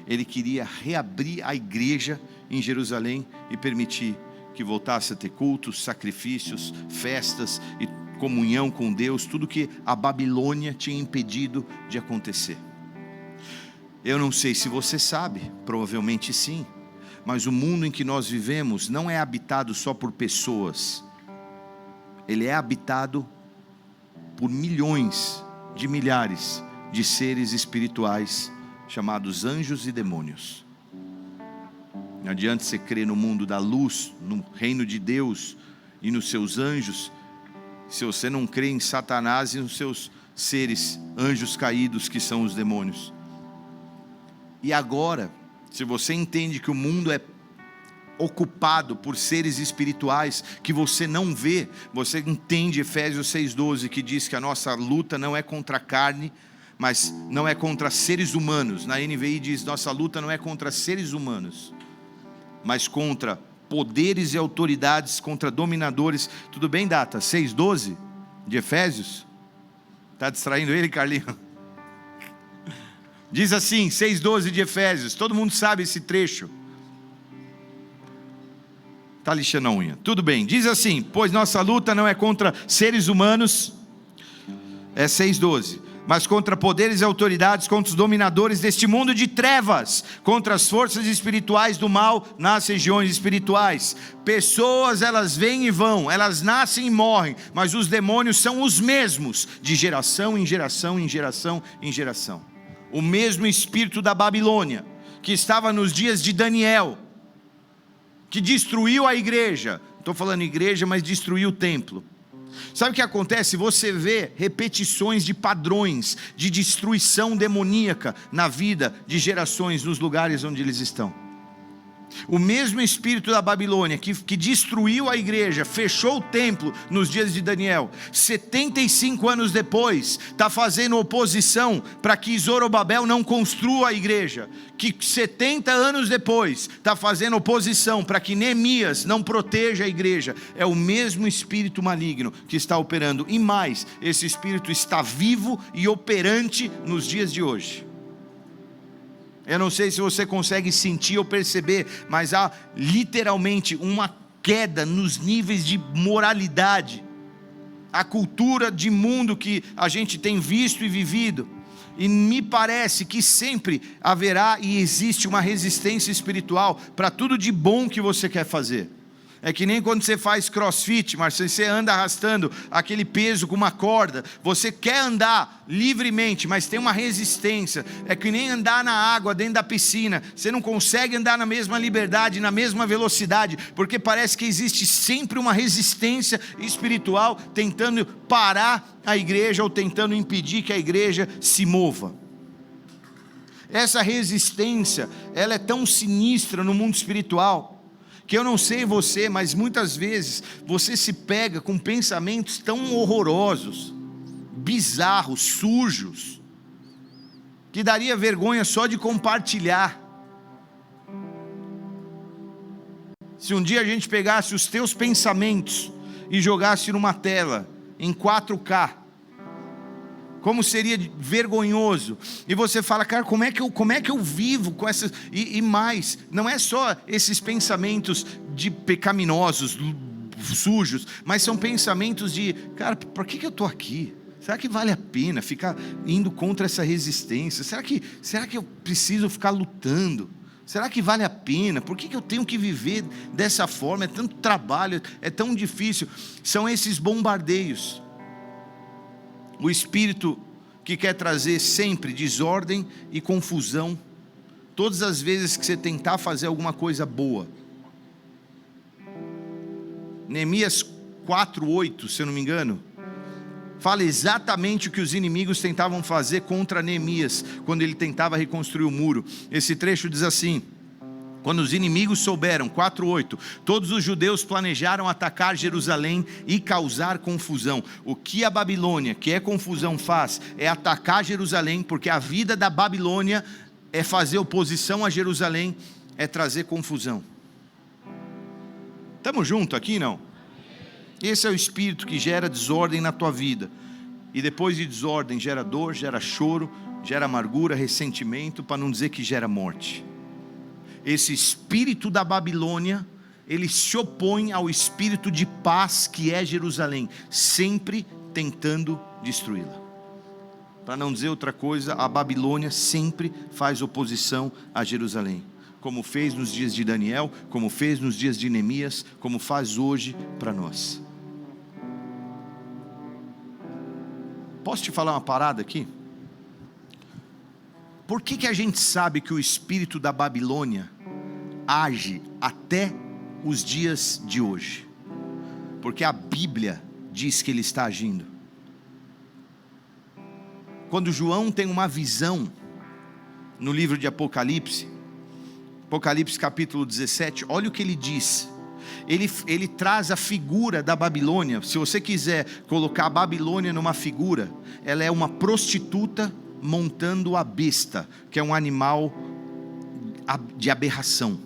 Ele queria reabrir a igreja em Jerusalém e permitir que voltasse a ter cultos, sacrifícios, festas e comunhão com Deus, tudo que a Babilônia tinha impedido de acontecer. Eu não sei se você sabe, provavelmente sim, mas o mundo em que nós vivemos não é habitado só por pessoas, ele é habitado por milhões de milhares de seres espirituais chamados anjos e demônios. Não adianta você crer no mundo da luz, no reino de Deus e nos seus anjos, se você não crê em Satanás e nos seus seres, anjos caídos que são os demônios. E agora, se você entende que o mundo é ocupado por seres espirituais que você não vê, você entende Efésios 6,12, que diz que a nossa luta não é contra a carne, mas não é contra seres humanos. Na NVI diz: nossa luta não é contra seres humanos, mas contra poderes e autoridades, contra dominadores. Tudo bem, Data? 6,12 de Efésios? Está distraindo ele, Carlinhos? Diz assim, 6,12 de Efésios. Todo mundo sabe esse trecho. Está lixando a unha. Tudo bem, diz assim: pois nossa luta não é contra seres humanos, é 6,12, mas contra poderes e autoridades, contra os dominadores deste mundo de trevas, contra as forças espirituais do mal nas regiões espirituais. Pessoas, elas vêm e vão, elas nascem e morrem, mas os demônios são os mesmos, de geração em geração, em geração em geração. O mesmo espírito da Babilônia, que estava nos dias de Daniel, que destruiu a igreja. Estou falando igreja, mas destruiu o templo. Sabe o que acontece? Você vê repetições de padrões de destruição demoníaca na vida de gerações nos lugares onde eles estão. O mesmo espírito da Babilônia que destruiu a igreja, fechou o templo nos dias de Daniel, 75 anos depois está fazendo oposição para que Zorobabel não construa a igreja, que 70 anos depois está fazendo oposição para que Neemias não proteja a igreja. É o mesmo espírito maligno que está operando, e mais, esse espírito está vivo e operante nos dias de hoje. Eu não sei se você consegue sentir ou perceber, mas há literalmente uma queda nos níveis de moralidade. A cultura de mundo que a gente tem visto e vivido. E me parece que sempre haverá e existe uma resistência espiritual para tudo de bom que você quer fazer. É que nem quando você faz crossfit, Marcelo, você anda arrastando aquele peso com uma corda. Você quer andar livremente, mas tem uma resistência. É que nem andar na água, dentro da piscina. Você não consegue andar na mesma liberdade, na mesma velocidade, porque parece que existe sempre uma resistência espiritual tentando parar a igreja ou tentando impedir que a igreja se mova. Essa resistência, ela é tão sinistra no mundo espiritual, que eu não sei você, mas muitas vezes você se pega com pensamentos tão horrorosos, bizarros, sujos, que daria vergonha só de compartilhar. Se um dia a gente pegasse os teus pensamentos e jogasse numa tela em 4K, como seria vergonhoso. E você fala, cara, como é que eu vivo com essas... E mais, não é só esses pensamentos de pecaminosos, sujos, mas são pensamentos de, cara, por que eu estou aqui? Será que vale a pena ficar indo contra essa resistência? Será que eu preciso ficar lutando? Será que vale a pena? Por que eu tenho que viver dessa forma? É tanto trabalho, é tão difícil. São esses bombardeios. O espírito que quer trazer sempre desordem e confusão, todas as vezes que você tentar fazer alguma coisa boa. Neemias 4:8, se eu não me engano, fala exatamente o que os inimigos tentavam fazer contra Neemias, quando ele tentava reconstruir o muro. Esse trecho diz assim: quando os inimigos souberam, 4:8, todos os judeus planejaram atacar Jerusalém e causar confusão. O que a Babilônia, que é confusão, faz, é atacar Jerusalém, porque a vida da Babilônia é fazer oposição a Jerusalém, é trazer confusão. Estamos juntos aqui, não? Esse é o espírito que gera desordem na tua vida, e depois de desordem gera dor, gera choro, gera amargura, ressentimento, para não dizer que gera morte. Esse espírito da Babilônia, ele se opõe ao espírito de paz que é Jerusalém, sempre tentando destruí-la. Para não dizer outra coisa, a Babilônia sempre faz oposição a Jerusalém, como fez nos dias de Daniel, como fez nos dias de Neemias, como faz hoje para nós. Posso te falar uma parada aqui? Por que a gente sabe que o espírito da Babilônia age até os dias de hoje? Porque a Bíblia diz que ele está agindo. Quando João tem uma visão no livro de Apocalipse, Apocalipse capítulo 17, olha o que ele diz. Ele traz a figura da Babilônia. Se você quiser colocar a Babilônia numa figura, ela é uma prostituta montando a besta, que é um animal de aberração.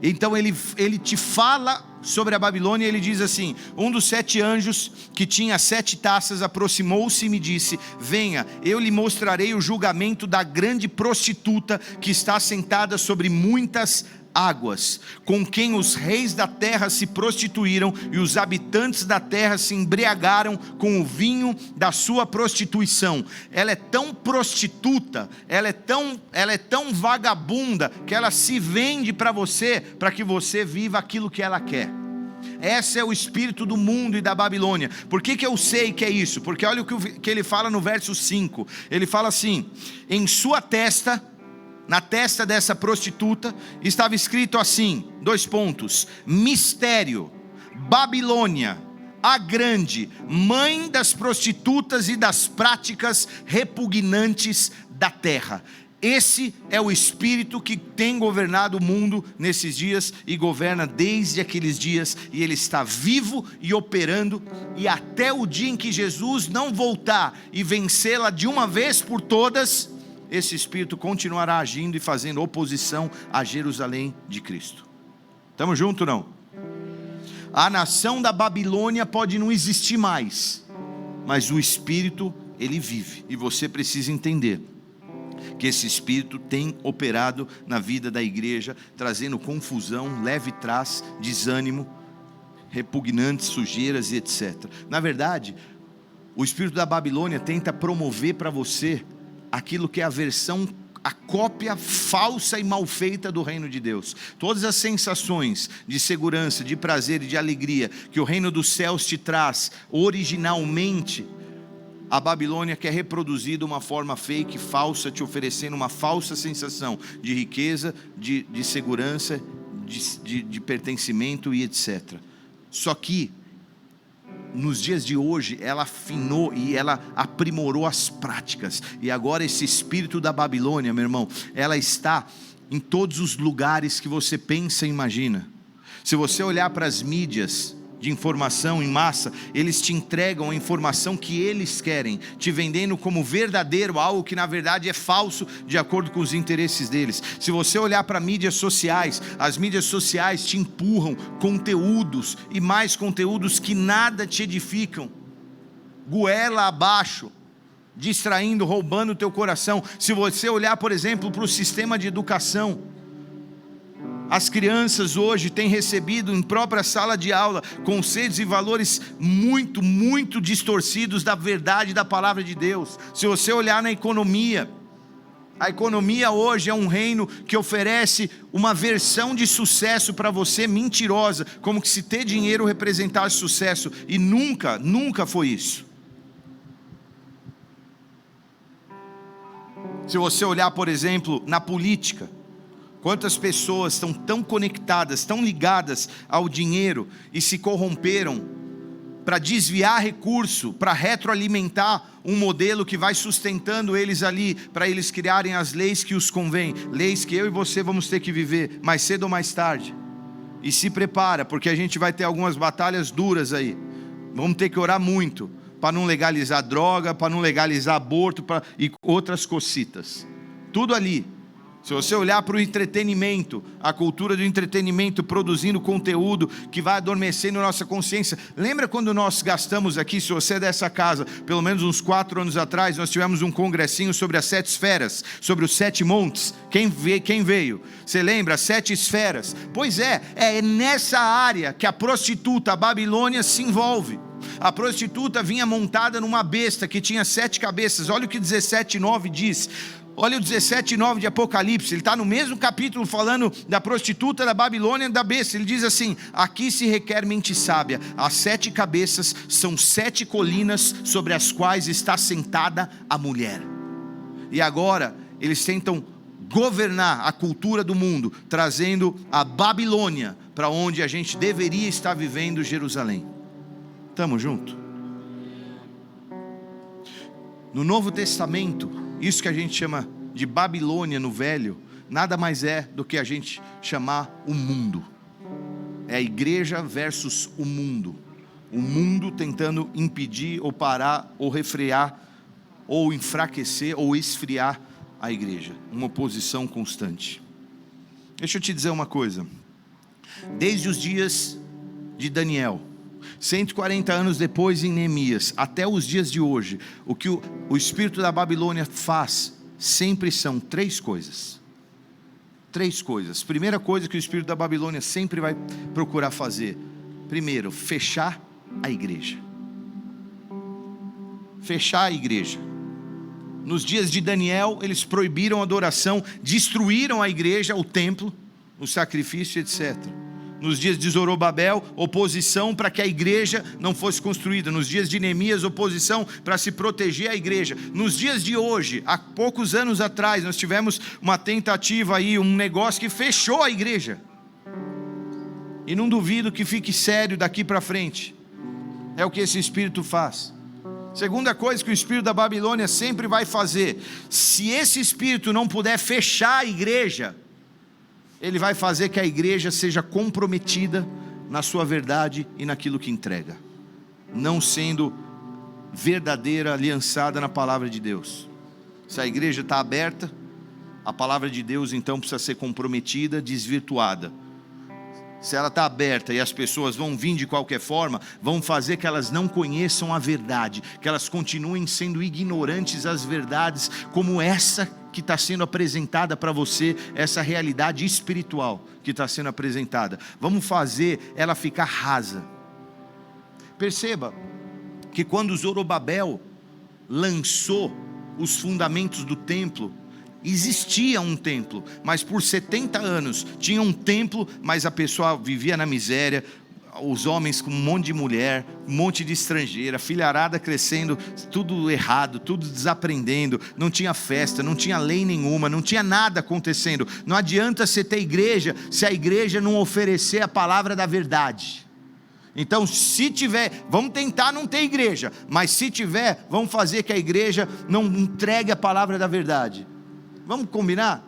Então ele te fala sobre a Babilônia, ele diz assim: um dos 7 anjos que tinha 7 taças aproximou-se e me disse: venha, eu lhe mostrarei o julgamento da grande prostituta que está sentada sobre muitas águas, com quem os reis da terra se prostituíram e os habitantes da terra se embriagaram com o vinho da sua prostituição. Ela é tão prostituta, ela é tão vagabunda, que ela se vende para você, para que você viva aquilo que ela quer. Esse é o espírito do mundo e da Babilônia. Por que eu sei que é isso? Porque olha o que ele fala no verso 5. Ele fala assim: em sua testa, na testa dessa prostituta, estava escrito assim, 2 pontos: mistério, Babilônia, a grande, mãe das prostitutas e das práticas repugnantes da terra. Esse é o espírito que tem governado o mundo nesses dias, e governa desde aqueles dias, e ele está vivo e operando, e até o dia em que Jesus não voltar e vencê-la de uma vez por todas, esse espírito continuará agindo e fazendo oposição a Jerusalém de Cristo. Estamos juntos ou não? A nação da Babilônia pode não existir mais, mas o espírito, ele vive, e você precisa entender que esse espírito tem operado na vida da igreja, trazendo confusão, leve trás, desânimo, repugnantes, sujeiras e etc. Na verdade, o espírito da Babilônia tenta promover para você aquilo que é a versão a cópia falsa e mal feita do reino de Deus. Todas as sensações de segurança, de prazer e de alegria que o reino dos céus te traz originalmente, a Babilônia quer reproduzir de uma forma fake, falsa, te oferecendo uma falsa sensação de riqueza, de segurança, de pertencimento e etc. Só que nos dias de hoje ela afinou e ela aprimorou as práticas, e agora esse espírito da Babilônia, meu irmão, ela está em todos os lugares que você pensa e imagina. Se você olhar para as mídias de informação em massa, eles te entregam a informação que eles querem, te vendendo como verdadeiro algo que na verdade é falso, de acordo com os interesses deles. Se você olhar para mídias sociais, as mídias sociais te empurram conteúdos e mais conteúdos que nada te edificam, goela abaixo, distraindo, roubando o teu coração. Se você olhar, por exemplo, para o sistema de educação, as crianças hoje têm recebido em própria sala de aula conceitos e valores muito, muito distorcidos da verdade da palavra de Deus. Se você olhar na economia, a economia hoje é um reino que oferece uma versão de sucesso para você mentirosa, como que se ter dinheiro representasse sucesso, e nunca, nunca foi isso. Se você olhar, por exemplo, na política, quantas pessoas estão tão conectadas, tão ligadas ao dinheiro e se corromperam para desviar recurso, para retroalimentar um modelo que vai sustentando eles ali, para eles criarem as leis que os convém, leis que eu e você vamos ter que viver mais cedo ou mais tarde. E se prepara, porque a gente vai ter algumas batalhas duras aí. Vamos ter que orar muito para não legalizar droga, para não legalizar aborto e outras cocitas. Tudo ali. Se você olhar para o entretenimento, a cultura do entretenimento produzindo conteúdo que vai adormecendo nossa consciência. Lembra quando nós gastamos aqui, se você é dessa casa, pelo menos uns 4 anos atrás, nós tivemos um congressinho sobre as 7 esferas, sobre os 7 montes. Quem veio? Você lembra? As 7 esferas. Pois é nessa área que a prostituta, a Babilônia, se envolve. A prostituta vinha montada numa besta que tinha 7 cabeças. Olha o que 17:9 diz. Olha o 17:9 de Apocalipse, ele está no mesmo capítulo falando da prostituta, da Babilônia, da besta. Ele diz assim: aqui se requer mente sábia, as 7 cabeças são 7 colinas sobre as quais está sentada a mulher. E agora eles tentam governar a cultura do mundo, trazendo a Babilônia para onde a gente deveria estar vivendo, Jerusalém. Estamos juntos? No Novo Testamento, isso que a gente chama de Babilônia no Velho, nada mais é do que a gente chamar o mundo. É a igreja versus o mundo. O mundo tentando impedir ou parar ou refrear ou enfraquecer ou esfriar a igreja. Uma oposição constante. Deixa eu te dizer uma coisa. Desde os dias de Daniel, 140 anos depois em Neemias, até os dias de hoje, o que o espírito da Babilônia faz sempre são 3 coisas. 3 coisas. Primeira coisa que o espírito da Babilônia sempre vai procurar fazer: primeiro, fechar a igreja. Fechar a igreja. Nos dias de Daniel, eles proibiram a adoração, destruíram a igreja, o templo, o sacrifício, etc. Nos dias de Zorobabel, oposição para que a igreja não fosse construída. Nos dias de Neemias, oposição para se proteger a igreja. Nos dias de hoje, há poucos anos atrás, nós tivemos uma tentativa aí, um negócio que fechou a igreja. E não duvido que fique sério daqui para frente. É o que esse espírito faz. Segunda coisa que o espírito da Babilônia sempre vai fazer: se esse espírito não puder fechar a igreja, ele vai fazer que a igreja seja comprometida na sua verdade e naquilo que entrega, não sendo verdadeira, aliançada na palavra de Deus. Se a igreja está aberta, a palavra de Deus então precisa ser comprometida, desvirtuada. Se ela está aberta e as pessoas vão vir de qualquer forma, vão fazer que elas não conheçam a verdade, que elas continuem sendo ignorantes às verdades, como essa que está sendo apresentada para você, essa realidade espiritual que está sendo apresentada. Vamos fazer ela ficar rasa. Perceba que quando Zorobabel lançou os fundamentos do templo, existia um templo, mas por 70 anos tinha um templo, mas a pessoa vivia na miséria, os homens com um monte de mulher, um monte de estrangeira, filharada crescendo, tudo errado, tudo desaprendendo, não tinha festa, não tinha lei nenhuma, não tinha nada acontecendo. Não adianta você ter igreja, se a igreja não oferecer a palavra da verdade. Então, se tiver, vamos tentar não ter igreja, mas se tiver, vamos fazer que a igreja não entregue a palavra da verdade. Vamos combinar?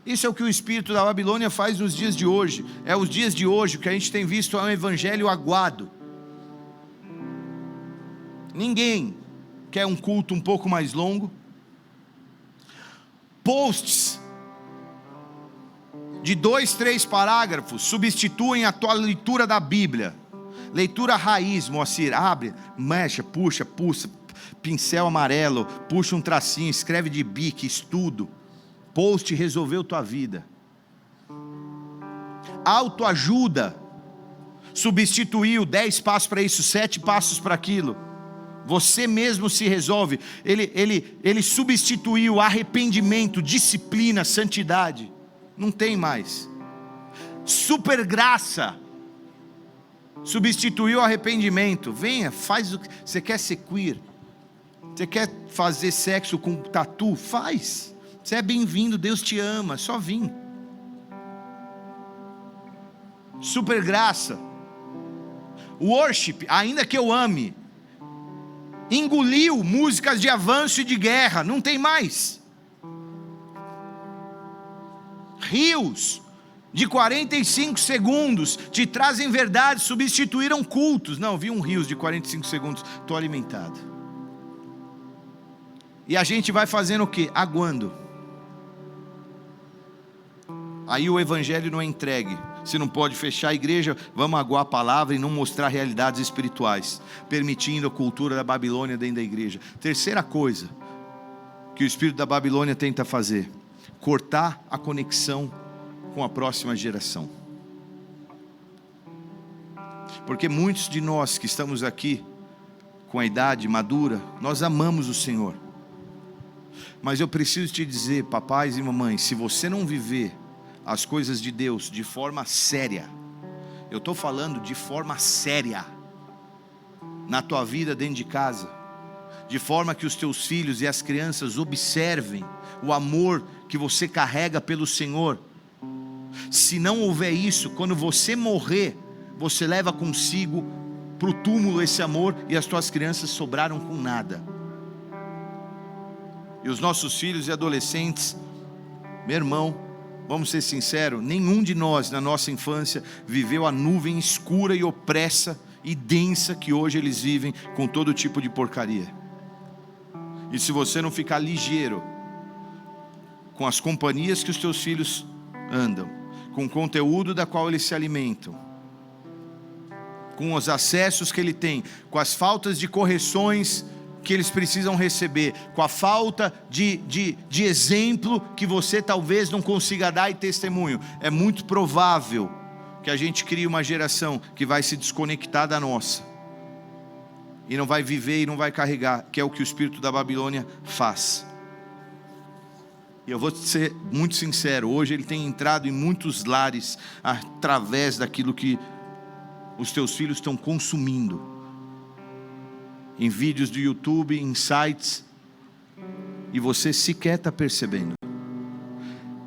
Isso é o que o espírito da Babilônia faz nos dias de hoje. É os dias de hoje, o que a gente tem visto é um evangelho aguado. Ninguém quer um culto um pouco mais longo. Posts de 2, 3 parágrafos substituem a tua leitura da Bíblia. Leitura raiz, Moacir, abre, mexe, puxa, pincel amarelo, puxa um tracinho, escreve de bique, estudo. Post resolveu tua vida. Autoajuda substituiu 10 passos para isso, 7 passos para aquilo. Você mesmo se resolve. Ele substituiu arrependimento, disciplina, santidade. Não tem mais. Super graça substituiu arrependimento. Venha, faz o que você quer. Ser queer, você quer fazer sexo com tatu? Faz. Você é bem-vindo, Deus te ama, só vim. Super graça. Worship, ainda que eu ame, engoliu músicas de avanço e de guerra, não tem mais. Rios de 45 segundos te trazem verdade, substituíram cultos. Não, vi um rios de 45 segundos, estou alimentado. E a gente vai fazendo o quê? Aguando. Aí o evangelho não é entregue. Se não pode fechar a igreja, vamos aguar a palavra e não mostrar realidades espirituais, permitindo a cultura da Babilônia dentro da igreja. Terceira coisa que o espírito da Babilônia tenta fazer: cortar a conexão com a próxima geração. Porque muitos de nós que estamos aqui com a idade madura, nós amamos o Senhor. Mas eu preciso te dizer, papais e mamães, se você não viver as coisas de Deus de forma séria, eu estou falando de forma séria, na tua vida dentro de casa, de forma que os teus filhos e as crianças observem o amor que você carrega pelo Senhor. Se não houver isso, quando você morrer, você leva consigo para o túmulo esse amor, e as tuas crianças sobraram com nada. E os nossos filhos e adolescentes, meu irmão, vamos ser sinceros, nenhum de nós na nossa infância viveu a nuvem escura e opressa e densa que hoje eles vivem, com todo tipo de porcaria. E se você não ficar ligeiro com as companhias que os teus filhos andam, com o conteúdo da qual eles se alimentam, com os acessos que ele tem, com as faltas de correções que eles precisam receber, com a falta de exemplo que você talvez não consiga dar e testemunho, é muito provável que a gente crie uma geração que vai se desconectar da nossa, e não vai viver e não vai carregar, que é o que o espírito da Babilônia faz. E eu vou ser muito sincero, hoje ele tem entrado em muitos lares através daquilo que os teus filhos estão consumindo, em vídeos do YouTube, em sites, e você sequer está percebendo.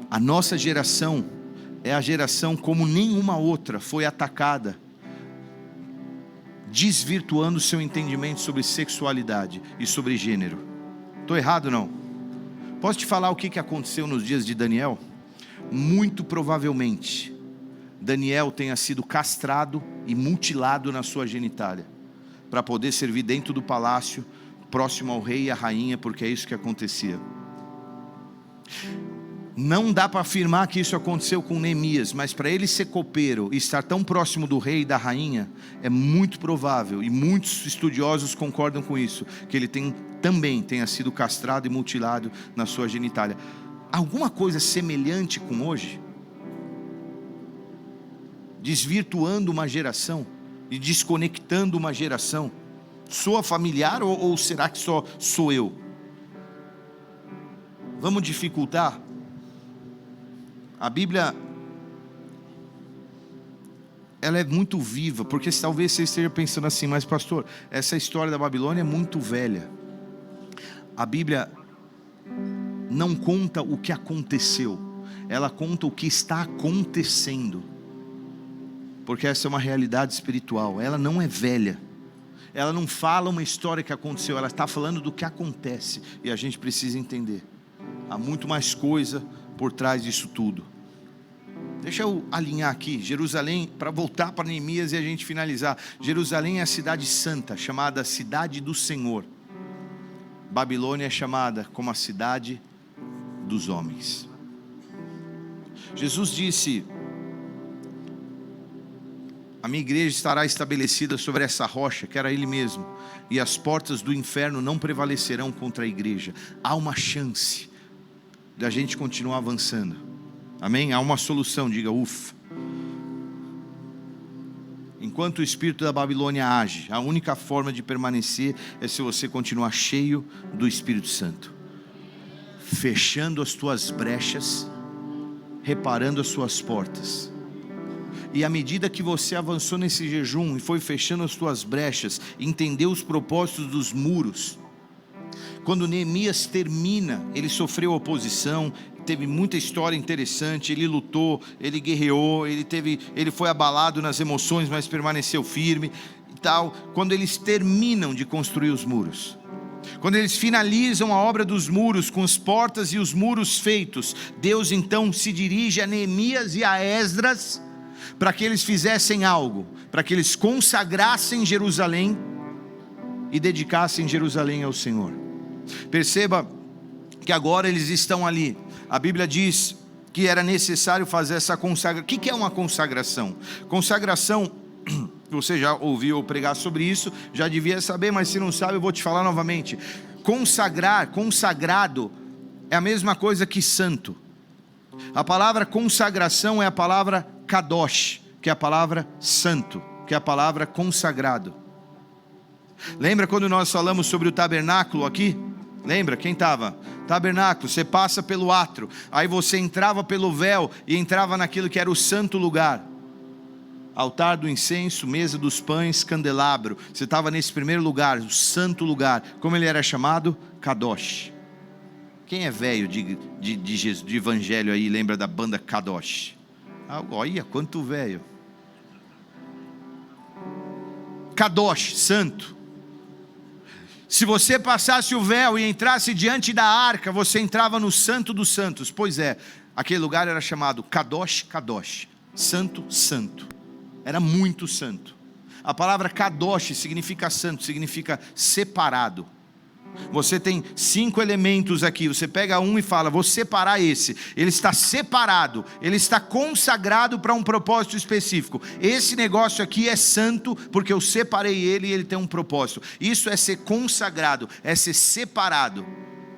A nossa geração é a geração como nenhuma outra foi atacada, desvirtuando seu entendimento sobre sexualidade e sobre gênero. Estou errado não? Posso te falar o que aconteceu nos dias de Daniel? Muito provavelmente Daniel tenha sido castrado e mutilado na sua genitália, para poder servir dentro do palácio, próximo ao rei e à rainha, porque é isso que acontecia. Não dá para afirmar que isso aconteceu com Neemias, mas para ele ser copeiro e estar tão próximo do rei e da rainha, é muito provável, e muitos estudiosos concordam com isso, que ele também tenha sido castrado e mutilado na sua genitália. Alguma coisa semelhante com hoje? Desvirtuando uma geração e desconectando uma geração. Soa familiar ou será que só sou eu? Vamos dificultar A Bíblia, ela é muito viva, porque talvez você esteja pensando assim, mas pastor, essa história da Babilônia é muito velha. A Bíblia não conta o que aconteceu, ela conta o que está acontecendo, porque essa é uma realidade espiritual. Ela não é velha, ela não fala uma história que aconteceu, ela está falando do que acontece, e a gente precisa entender, há muito mais coisa por trás disso tudo. Deixa eu alinhar aqui, Jerusalém, para voltar para Neemias e a gente finalizar. Jerusalém é a cidade santa, chamada cidade do Senhor. Babilônia é chamada como a cidade dos homens. Jesus disse: a minha igreja estará estabelecida sobre essa rocha, que era Ele mesmo, e as portas do inferno não prevalecerão contra a igreja. Há uma chance da gente continuar avançando, amém? Há uma solução, diga ufa. Enquanto o espírito da Babilônia age, a única forma de permanecer é se você continuar cheio do Espírito Santo, fechando as tuas brechas, reparando as suas portas. E à medida que você avançou nesse jejum e foi fechando as tuas brechas, entendeu os propósitos dos muros. Quando Neemias termina, ele sofreu oposição, teve muita história interessante, ele lutou, ele guerreou, ele foi abalado nas emoções, mas permaneceu firme e tal. Quando eles terminam de construir os muros, quando eles finalizam a obra dos muros, com as portas e os muros feitos, Deus então se dirige a Neemias e a Esdras, para que eles fizessem algo, para que eles consagrassem Jerusalém e dedicassem Jerusalém ao Senhor. Perceba que agora eles estão ali. A Bíblia diz que era necessário fazer essa consagração. O que é uma consagração? Consagração, você já ouviu eu pregar sobre isso, já devia saber, mas se não sabe eu vou te falar novamente. Consagrar, consagrado, é a mesma coisa que santo. A palavra consagração é a palavra kadosh, que é a palavra santo, que é a palavra consagrado. Lembra quando nós falamos sobre o tabernáculo aqui? Lembra? Quem estava? Tabernáculo, você passa pelo átrio, aí você entrava pelo véu e entrava naquilo que era o santo lugar. Altar do incenso, mesa dos pães, candelabro. Você estava nesse primeiro lugar, o santo lugar. Como ele era chamado? Kadosh. Quem é velho de evangelho aí, lembra da banda Kadosh? Olha quanto velho. Kadosh, santo. Se você passasse o véu e entrasse diante da arca, você entrava no santo dos santos. Pois é, aquele lugar era chamado Kadosh, Kadosh, santo, santo. Era muito santo. A palavra Kadosh significa santo, significa separado. Você tem 5 elementos aqui, você pega um e fala, vou separar esse. Ele está separado, ele está consagrado para um propósito específico. Esse negócio aqui é santo, porque eu separei ele e ele tem um propósito. Isso é ser consagrado, é ser separado.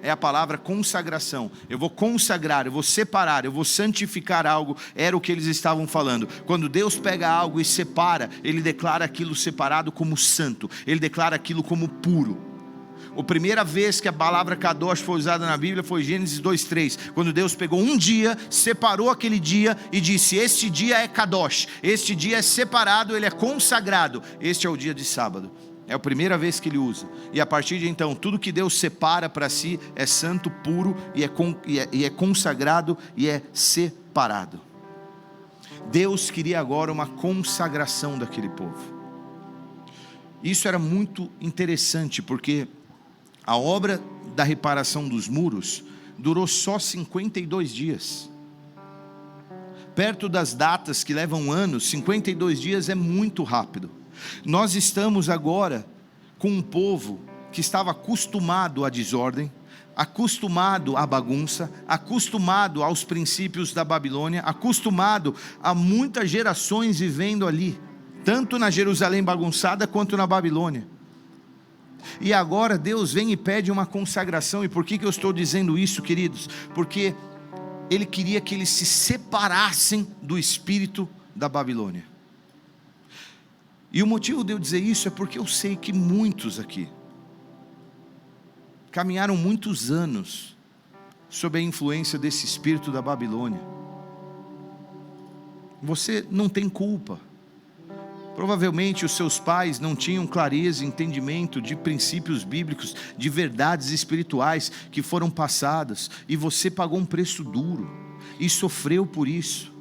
É a palavra consagração. Eu vou consagrar, eu vou separar, eu vou santificar algo. Era o que eles estavam falando. Quando Deus pega algo e separa, Ele declara aquilo separado como santo. Ele declara aquilo como puro. A primeira vez que a palavra Kadosh foi usada na Bíblia foi Gênesis 2:3, quando Deus pegou um dia, separou aquele dia e disse, este dia é Kadosh, este dia é separado, ele é consagrado, este é o dia de sábado. É a primeira vez que ele usa, e a partir de então, tudo que Deus separa para si é santo, puro, e é consagrado, e é separado. Deus queria agora uma consagração daquele povo. Isso era muito interessante, porque a obra da reparação dos muros durou só 52 dias. Perto das datas que levam anos, 52 dias é muito rápido. Nós estamos agora com um povo que estava acostumado à desordem, acostumado à bagunça, acostumado aos princípios da Babilônia, acostumado a muitas gerações vivendo ali, tanto na Jerusalém bagunçada quanto na Babilônia. E agora Deus vem e pede uma consagração. E por que eu estou dizendo isso, queridos? Porque Ele queria que eles se separassem do espírito da Babilônia. E o motivo de eu dizer isso é porque eu sei que muitos aqui caminharam muitos anos sob a influência desse espírito da Babilônia. você não tem culpa. Provavelmente os seus pais não tinham clareza e entendimento de princípios bíblicos, de verdades espirituais que foram passadas, e você pagou um preço duro e sofreu por isso.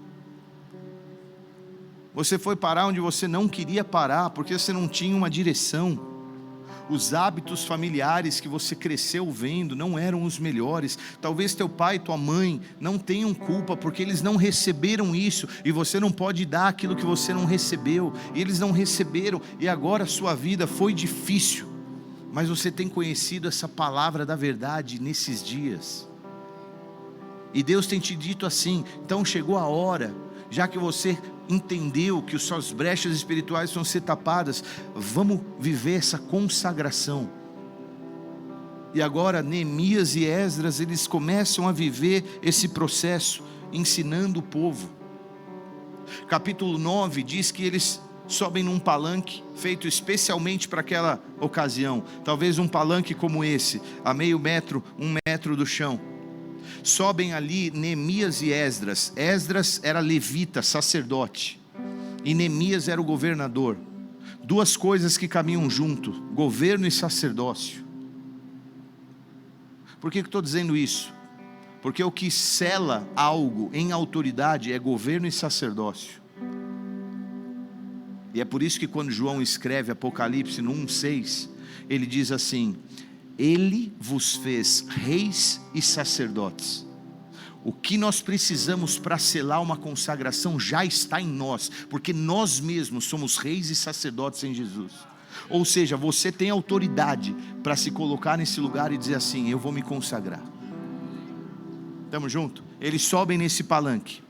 Você foi parar onde você não queria parar, porque você não tinha uma direção. Os hábitos familiares que você cresceu vendo não eram os melhores. Talvez teu pai e tua mãe não tenham culpa, porque eles não receberam isso, e você não pode dar aquilo que você não recebeu, e eles não receberam, e agora a sua vida foi difícil, mas você tem conhecido essa palavra da verdade nesses dias, e Deus tem te dito assim: então chegou a hora, já que você entendeu que as suas brechas espirituais vão ser tapadas, vamos viver essa consagração. E agora Neemias e Esdras, eles começam a viver esse processo, ensinando o povo. Capítulo 9 diz que eles sobem num palanque, feito especialmente para aquela ocasião, talvez um palanque como esse, a meio metro, 1 metro do chão. Sobem ali Neemias e Esdras. Esdras era levita, sacerdote, e Neemias era o governador. Duas coisas que caminham junto: governo e sacerdócio. Por que eu estou dizendo isso? Porque o que sela algo em autoridade é governo e sacerdócio. E é por isso que quando João escreve Apocalipse no 1:6, ele diz assim: Ele vos fez reis e sacerdotes. O que nós precisamos para selar uma consagração já está em nós, porque nós mesmos somos reis e sacerdotes em Jesus. Ou seja, você tem autoridade para se colocar nesse lugar e dizer assim: eu vou me consagrar. Estamos juntos? Eles sobem nesse palanque,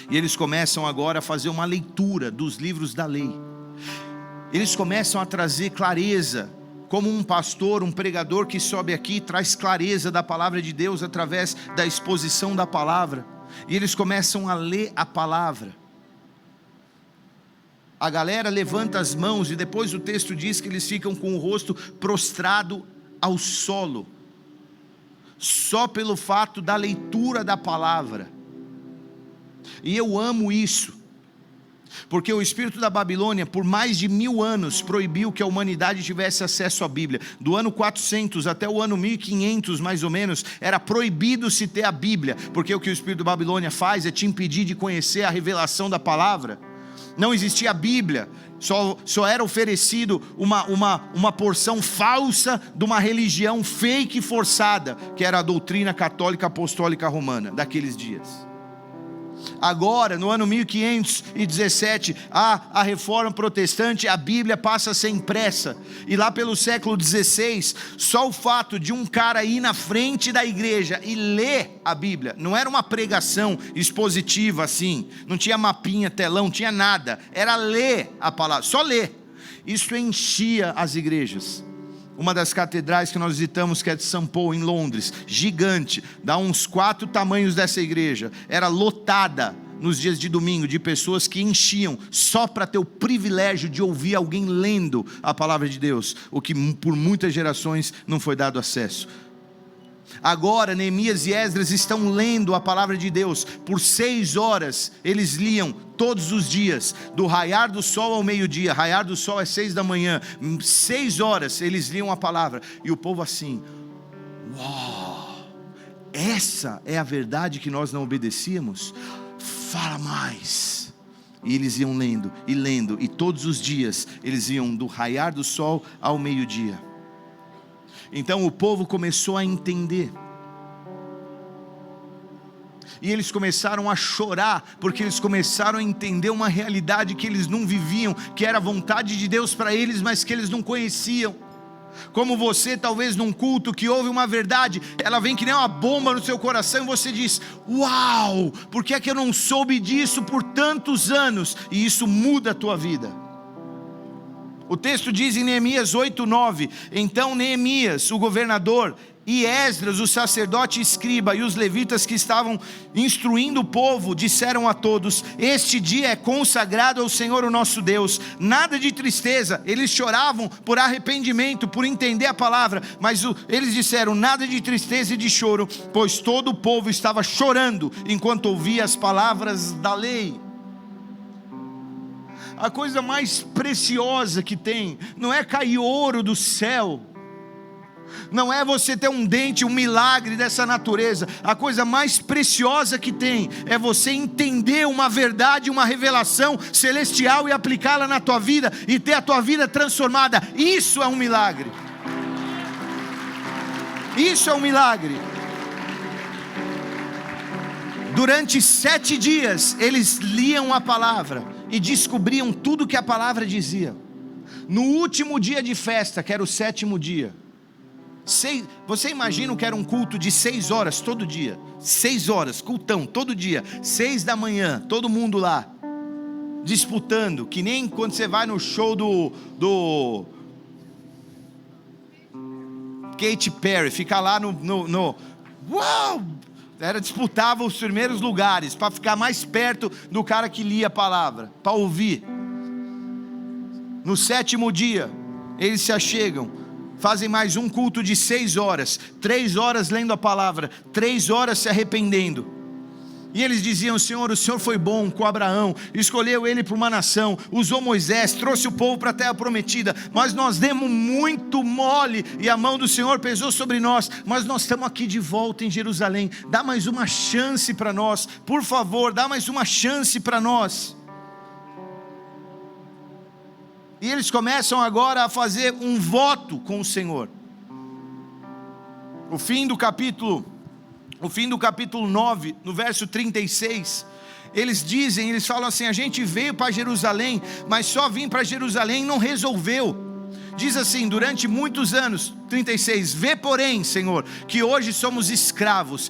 e eles começam agora a fazer uma leitura dos livros da lei. Eles começam a trazer clareza, como um pastor, um pregador que sobe aqui, traz clareza da palavra de Deus através da exposição da palavra. E eles começam a ler a palavra. A galera levanta as mãos, e depois o texto diz que eles ficam com o rosto prostrado ao solo, só pelo fato da leitura da palavra. E eu amo isso, porque o espírito da Babilônia por mais de 1000 anos proibiu que a humanidade tivesse acesso à Bíblia. Do ano 400 até o ano 1500 mais ou menos, era proibido se ter a Bíblia, porque o que o espírito da Babilônia faz é te impedir de conhecer a revelação da palavra. Não existia a Bíblia, só era oferecido uma porção falsa de uma religião fake e forçada, que era a doutrina católica apostólica romana daqueles dias. Agora, no ano 1517, a reforma protestante, a Bíblia passa a ser impressa. E lá pelo século 16, só o fato de um cara ir na frente da igreja e ler a Bíblia, não era uma pregação expositiva assim, não tinha mapinha, telão, não tinha nada, era ler a palavra, só ler. Isso enchia as igrejas. Uma das catedrais que nós visitamos, que é de St. Paul, em Londres, gigante, dá uns 4 tamanhos dessa igreja, era lotada nos dias de domingo de pessoas que enchiam só para ter o privilégio de ouvir alguém lendo a palavra de Deus, o que por muitas gerações não foi dado acesso. Agora Neemias e Esdras estão lendo a palavra de Deus por 6 horas, eles liam todos os dias, do raiar do sol ao meio-dia. Raiar do sol é 6 da manhã, 6 horas eles liam a palavra, e o povo assim: uau, essa é a verdade que nós não obedecíamos? Fala mais. E eles iam lendo, e todos os dias eles iam do raiar do sol ao meio-dia. Então o povo começou a entender, e eles começaram a chorar, porque eles começaram a entender uma realidade que eles não viviam, que era a vontade de Deus para eles, mas que eles não conheciam. Como você, talvez num culto que ouve uma verdade, ela vem que nem uma bomba no seu coração, e você diz: uau, por que é que eu não soube disso por tantos anos? E isso muda a tua vida. O texto diz em Neemias 8:9, então Neemias, o governador, e Esdras, o sacerdote e escriba, e os levitas que estavam instruindo o povo, disseram a todos: este dia é consagrado ao Senhor o nosso Deus, nada de tristeza. Eles choravam por arrependimento, por entender a palavra, mas eles disseram: nada de tristeza e de choro, pois todo o povo estava chorando enquanto ouvia as palavras da lei. a coisa mais preciosa que tem não é cair ouro do céu, não é você ter um dente, um milagre dessa natureza. A coisa mais preciosa que tem é você entender uma verdade, uma revelação celestial e aplicá-la na tua vida e ter a tua vida transformada. Isso é um milagre. Isso é um milagre. Durante 7 dias eles liam a palavra e descobriam tudo que a palavra dizia. No último dia de festa, que era o 7º dia, você imagina que era um culto de 6 horas todo dia, 6 horas, cultão todo dia, 6 da manhã, todo mundo lá, disputando, que nem quando você vai no show do Katy Perry, fica lá no uau! Disputava os primeiros lugares, para ficar mais perto do cara que lia a palavra, para ouvir. No 7º dia, eles se achegam, fazem mais um culto de 6 horas, 3 horas lendo a palavra, 3 horas se arrependendo. E eles diziam: Senhor, o Senhor foi bom com Abraão, escolheu ele para uma nação, usou Moisés, trouxe o povo para a terra prometida, mas nós demos muito mole, e a mão do Senhor pesou sobre nós, mas nós estamos aqui de volta em Jerusalém, dá mais uma chance para nós, por favor, dá mais uma chance para nós. E eles começam agora a fazer um voto com o Senhor. O fim do capítulo 9, no verso 36, eles falam assim: a gente veio para Jerusalém, mas só vir para Jerusalém não resolveu. Diz assim, durante muitos anos, 36, vê porém, Senhor, que hoje somos escravos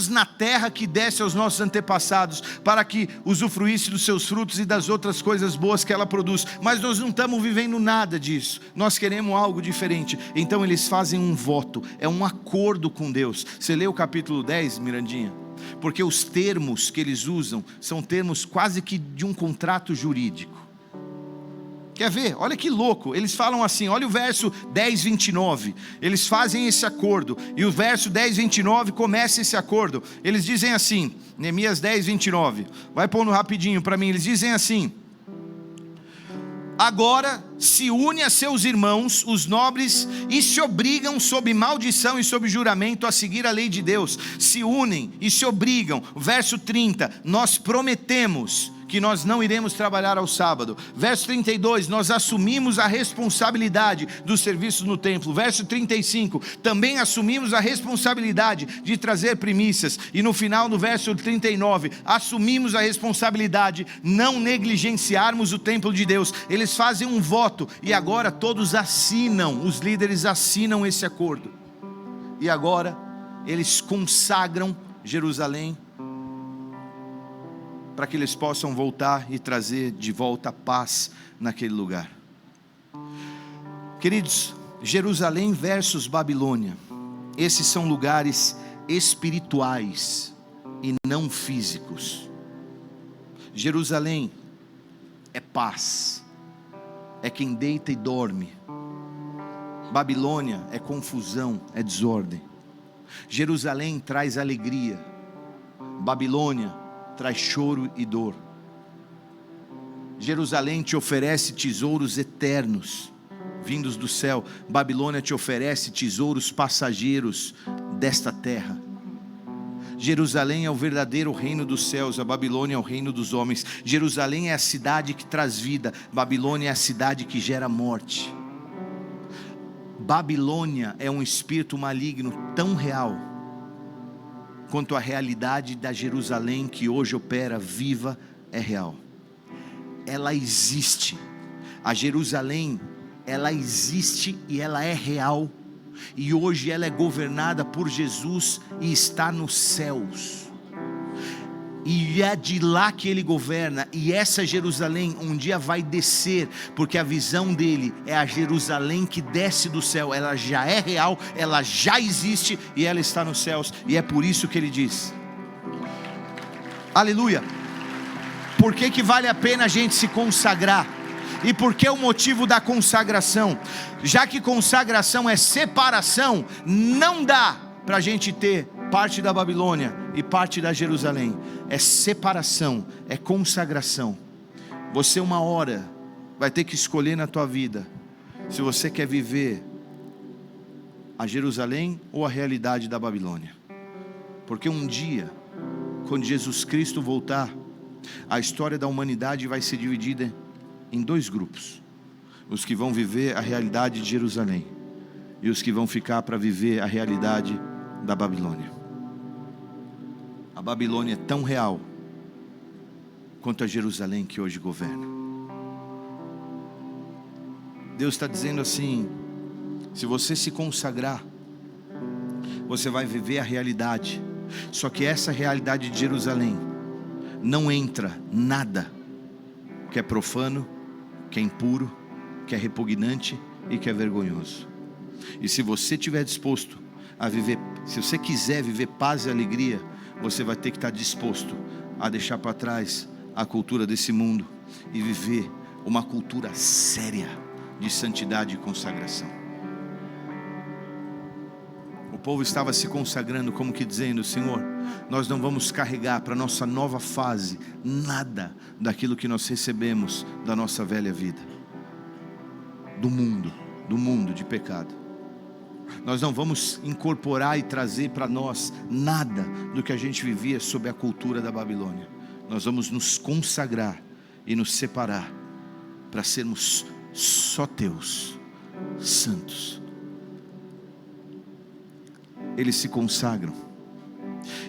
na terra que desse aos nossos antepassados, para que usufruísse dos seus frutos e das outras coisas boas que ela produz, mas nós não estamos vivendo nada disso, nós queremos algo diferente. Então eles fazem um voto, é um acordo com Deus. Você lê o capítulo 10, Mirandinha? Porque os termos que eles usam são termos quase que de um contrato jurídico. Quer ver? Olha que louco, eles falam assim, olha o verso 10, 29, eles fazem esse acordo, e o verso 10, 29 começa esse acordo. Eles dizem assim, Neemias 10, 29, vai pondo rapidinho para mim. Eles dizem assim: agora se une a seus irmãos, os nobres, e se obrigam sob maldição e sob juramento a seguir a lei de Deus. Se unem e se obrigam. Verso 30, nós prometemos que nós não iremos trabalhar ao sábado. Verso 32, nós assumimos a responsabilidade dos serviços no templo. Verso 35, também assumimos a responsabilidade de trazer primícias. E no final, no verso 39, assumimos a responsabilidade não negligenciarmos o templo de Deus. Eles fazem um voto e agora todos assinam, os líderes assinam esse acordo. E agora eles consagram Jerusalém, para que eles possam voltar e trazer de volta a paz naquele lugar. Queridos, Jerusalém versus Babilônia, esses são lugares espirituais e não físicos. Jerusalém é paz, é quem deita e dorme. Babilônia é confusão, é desordem. Jerusalém traz alegria, Babilônia traz choro e dor. Jerusalém te oferece tesouros eternos, vindos do céu. Babilônia te oferece tesouros passageiros desta terra. Jerusalém é o verdadeiro reino dos céus, a Babilônia é o reino dos homens. Jerusalém é a cidade que traz vida, Babilônia é a cidade que gera morte. Babilônia é um espírito maligno tão real quanto a realidade da Jerusalém que hoje opera viva é real. Ela existe. A Jerusalém, ela existe e ela é real. E hoje ela é governada por Jesus e está nos céus. E é de lá que ele governa. E essa Jerusalém um dia vai descer, porque a visão dele é a Jerusalém que desce do céu. Ela já é real, ela já existe e ela está nos céus. E é por isso que ele diz, aleluia. Por que vale a pena a gente se consagrar? E por que o motivo da consagração? Já que consagração é separação, não dá para a gente ter parte da Babilônia e parte da Jerusalém. É separação, é consagração. Você uma hora vai ter que escolher na tua vida se você quer viver a Jerusalém ou a realidade da Babilônia. Porque um dia, quando Jesus Cristo voltar, a história da humanidade vai ser dividida em dois grupos: os que vão viver a realidade de Jerusalém e os que vão ficar para viver a realidade da Babilônia. A Babilônia é tão real quanto a Jerusalém que hoje governa. Deus está dizendo assim: se você se consagrar, você vai viver a realidade. Só que essa realidade de Jerusalém não entra nada que é profano, que é impuro, que é repugnante e que é vergonhoso. E se você estiver disposto a viver, se você quiser viver paz e alegria, você vai ter que estar disposto a deixar para trás a cultura desse mundo e viver uma cultura séria de santidade e consagração. O povo estava se consagrando, como que dizendo: Senhor, nós não vamos carregar para a nossa nova fase nada daquilo que nós recebemos da nossa velha vida, do mundo de pecado. Nós não vamos incorporar e trazer para nós nada do que a gente vivia sob a cultura da Babilônia. Nós vamos nos consagrar e nos separar para sermos só teus, santos. Eles se consagram,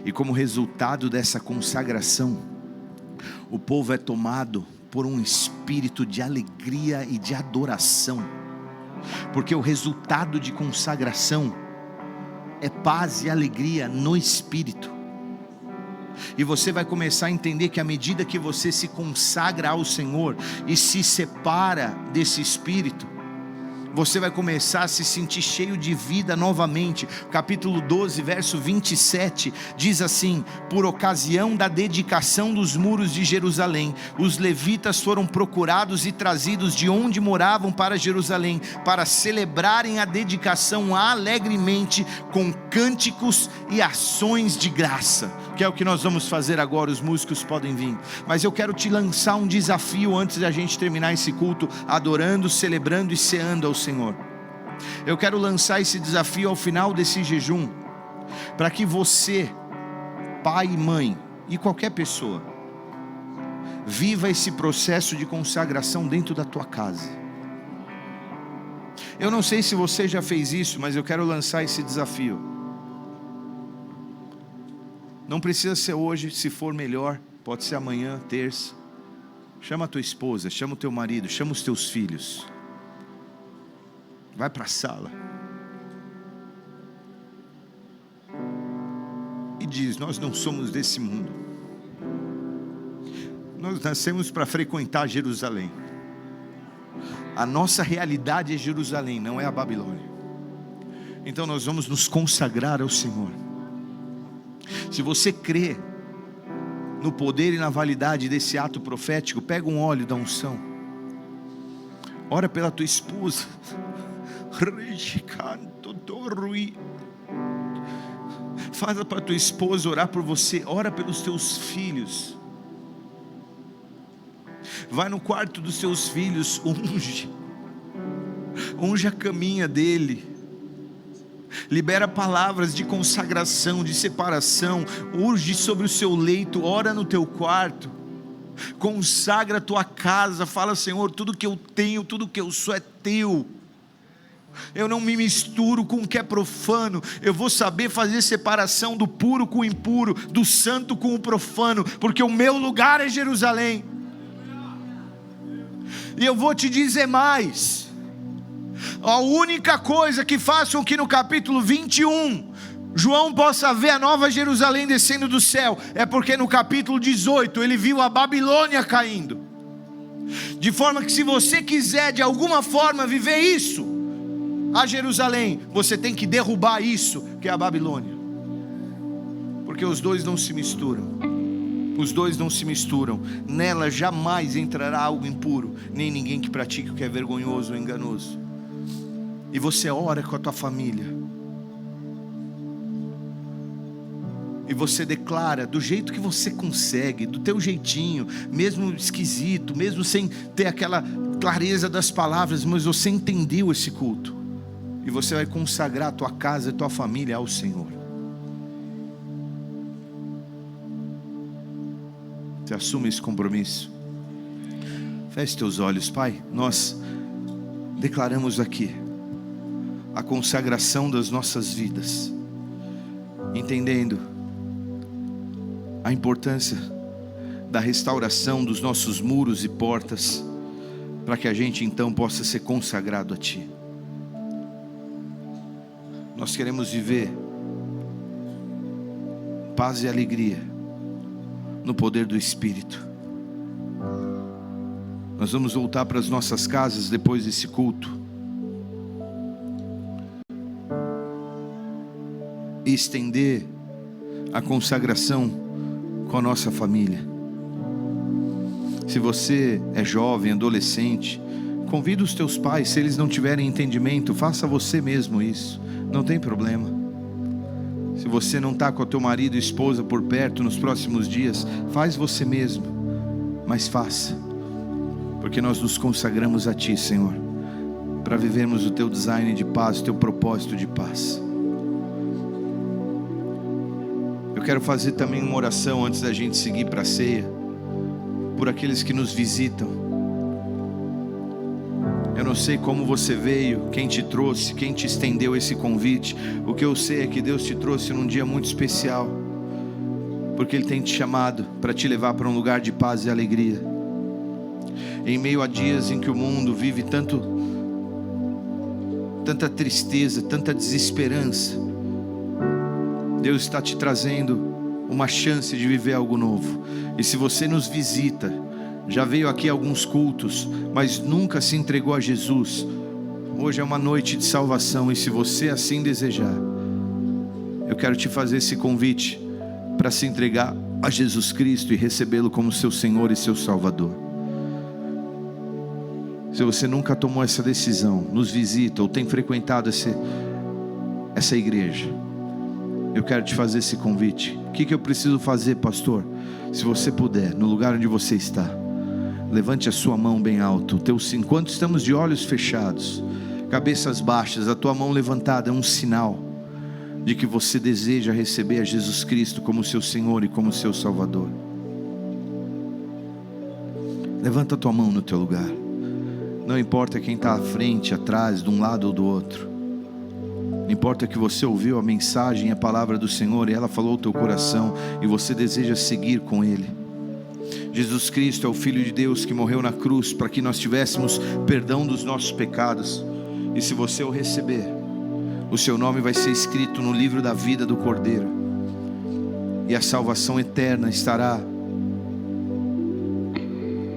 e como resultado dessa consagração, o povo é tomado por um espírito de alegria e de adoração, porque o resultado de consagração é paz e alegria no espírito. E você vai começar a entender que à medida que você se consagra ao Senhor e se separa desse espírito, você vai começar a se sentir cheio de vida novamente. Capítulo 12, verso 27, diz assim: por ocasião da dedicação dos muros de Jerusalém, os levitas foram procurados e trazidos de onde moravam para Jerusalém, para celebrarem a dedicação alegremente, com cânticos e ações de graça. Que é o que nós vamos fazer agora. Os músicos podem vir, mas eu quero te lançar um desafio antes da gente terminar esse culto, adorando, celebrando e ceando ao Senhor. Eu quero lançar esse desafio ao final desse jejum, para que você, pai e mãe, e qualquer pessoa, viva esse processo de consagração dentro da tua casa. Eu não sei se você já fez isso, mas eu quero lançar esse desafio. Não precisa ser hoje, se for melhor, pode ser amanhã, terça. Chama a tua esposa, chama o teu marido, chama os teus filhos. Vai para a sala e diz: nós não somos desse mundo. Nós nascemos para frequentar Jerusalém. A nossa realidade é Jerusalém, não é a Babilônia. Então nós vamos nos consagrar ao Senhor. Se você crê no poder e na validade desse ato profético, pega um óleo da unção, ora pela tua esposa, faz para tua esposa orar por você, ora pelos teus filhos, vai no quarto dos teus filhos, unge a caminha dele, libera palavras de consagração, de separação, urge sobre o seu leito, ora no teu quarto, consagra a tua casa, fala: Senhor, tudo que eu tenho, tudo que eu sou é teu. Eu não me misturo com o que é profano. Eu vou saber fazer separação do puro com o impuro, do santo com o profano, porque o meu lugar é Jerusalém. E eu vou te dizer mais: a única coisa que faz com que no capítulo 21 João possa ver a nova Jerusalém descendo do céu, é porque no capítulo 18 ele viu a Babilônia caindo. De forma que, se você quiser de alguma forma viver isso, a Jerusalém, você tem que derrubar isso que é a Babilônia, porque os dois não se misturam. Os dois não se misturam. Nela jamais entrará algo impuro, nem ninguém que pratique o que é vergonhoso ou enganoso. E você ora com a tua família, e você declara do jeito que você consegue, do teu jeitinho, mesmo esquisito, mesmo sem ter aquela clareza das palavras, mas você entendeu esse culto, e você vai consagrar a tua casa e a tua família ao Senhor. Você assume esse compromisso? Feche teus olhos. Pai, nós declaramos aqui a consagração das nossas vidas, entendendo a importância da restauração dos nossos muros e portas, para que a gente então possa ser consagrado a Ti. Nós queremos viver paz e alegria no poder do Espírito. Nós vamos voltar para as nossas casas depois desse culto e estender a consagração com a nossa família. Se você é jovem, adolescente, convida os teus pais. Se eles não tiverem entendimento, faça você mesmo isso, não tem problema. Se você não está com o teu marido e esposa por perto nos próximos dias, faz você mesmo, mas faça, porque nós nos consagramos a Ti, Senhor, para vivermos o Teu design de paz, o Teu propósito de paz. Eu quero fazer também uma oração antes da gente seguir para a ceia, por aqueles que nos visitam. Eu não sei como você veio, quem te trouxe, quem te estendeu esse convite. O que eu sei é que Deus te trouxe num dia muito especial, porque Ele tem te chamado para te levar para um lugar de paz e alegria. Em meio a dias em que o mundo vive tanta tristeza, tanta desesperança, Deus está te trazendo uma chance de viver algo novo. E se você nos visita, já veio aqui a alguns cultos, mas nunca se entregou a Jesus, hoje é uma noite de salvação. E se você assim desejar, eu quero te fazer esse convite para se entregar a Jesus Cristo e recebê-lo como seu Senhor e seu Salvador. Se você nunca tomou essa decisão, nos visita ou tem frequentado essa igreja, eu quero te fazer esse convite. O que eu preciso fazer, pastor? Se você puder, no lugar onde você está, levante a sua mão bem alto. Enquanto estamos de olhos fechados, cabeças baixas, a tua mão levantada é um sinal de que você deseja receber a Jesus Cristo como seu Senhor e como seu Salvador. Levanta a tua mão no teu lugar. Não importa quem está à frente, atrás, de um lado ou do outro. Importa que você ouviu a mensagem, a palavra do Senhor, e ela falou ao teu coração, e você deseja seguir com Ele. Jesus Cristo é o Filho de Deus que morreu na cruz para que nós tivéssemos perdão dos nossos pecados. E se você o receber, o seu nome vai ser escrito no livro da vida do Cordeiro, e a salvação eterna estará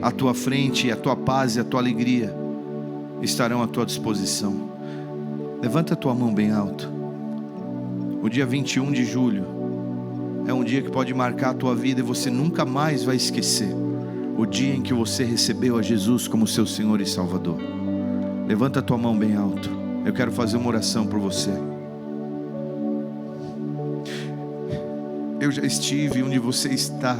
à tua frente, e a tua paz e a tua alegria estarão à tua disposição. Levanta a tua mão bem alto. O dia 21 de julho é um dia que pode marcar a tua vida, e você nunca mais vai esquecer o dia em que você recebeu a Jesus como seu Senhor e Salvador. Levanta a tua mão bem alto. Eu quero fazer uma oração por você. Eu já estive onde você está.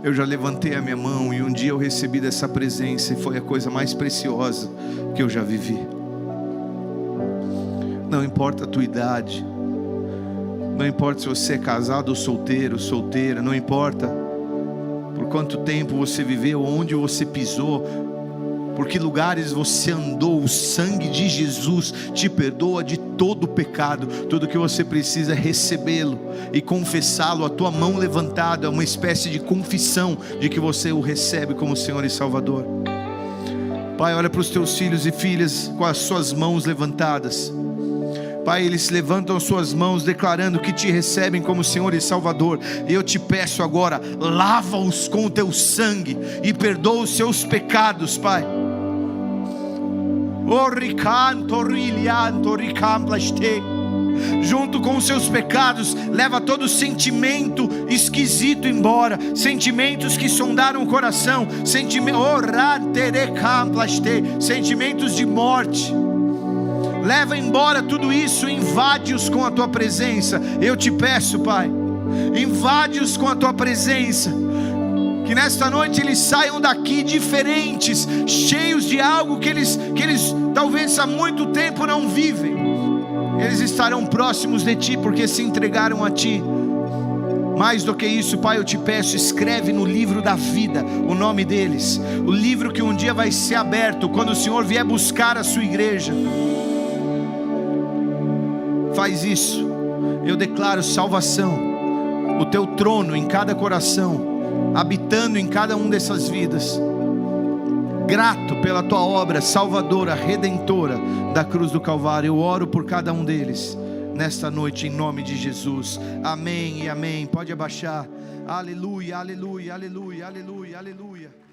Eu já levantei a minha mão, e um dia eu recebi dessa presença, e foi a coisa mais preciosa que eu já vivi. Não importa a tua idade, não importa se você é casado ou solteiro, solteira, não importa por quanto tempo você viveu, onde você pisou, por que lugares você andou, o sangue de Jesus te perdoa de todo pecado. Tudo que você precisa é recebê-lo e confessá-lo. A tua mão levantada é uma espécie de confissão de que você o recebe como Senhor e Salvador. Pai, olha para os teus filhos e filhas com as suas mãos levantadas. Pai, eles levantam as suas mãos declarando que te recebem como Senhor e Salvador. E eu te peço agora, lava-os com o teu sangue e perdoa os seus pecados, Pai. Junto com os seus pecados, leva todo sentimento esquisito embora, sentimentos que sondaram o coração, sentimentos de morte. Leva embora tudo isso, invade-os com a tua presença. Eu te peço, Pai, invade-os com a tua presença. Que nesta noite eles saiam daqui diferentes, cheios de algo que eles talvez há muito tempo não vivem. Eles estarão próximos de ti porque se entregaram a ti. Mais do que isso, Pai, eu te peço, escreve no livro da vida o nome deles, o livro que um dia vai ser aberto quando o Senhor vier buscar a sua igreja. Faz isso. Eu declaro salvação, o teu trono em cada coração, habitando em cada uma dessas vidas. Grato pela tua obra salvadora, redentora da cruz do Calvário. Eu oro por cada um deles nesta noite em nome de Jesus. Amém e amém. Pode abaixar. Aleluia, aleluia, aleluia, aleluia, aleluia.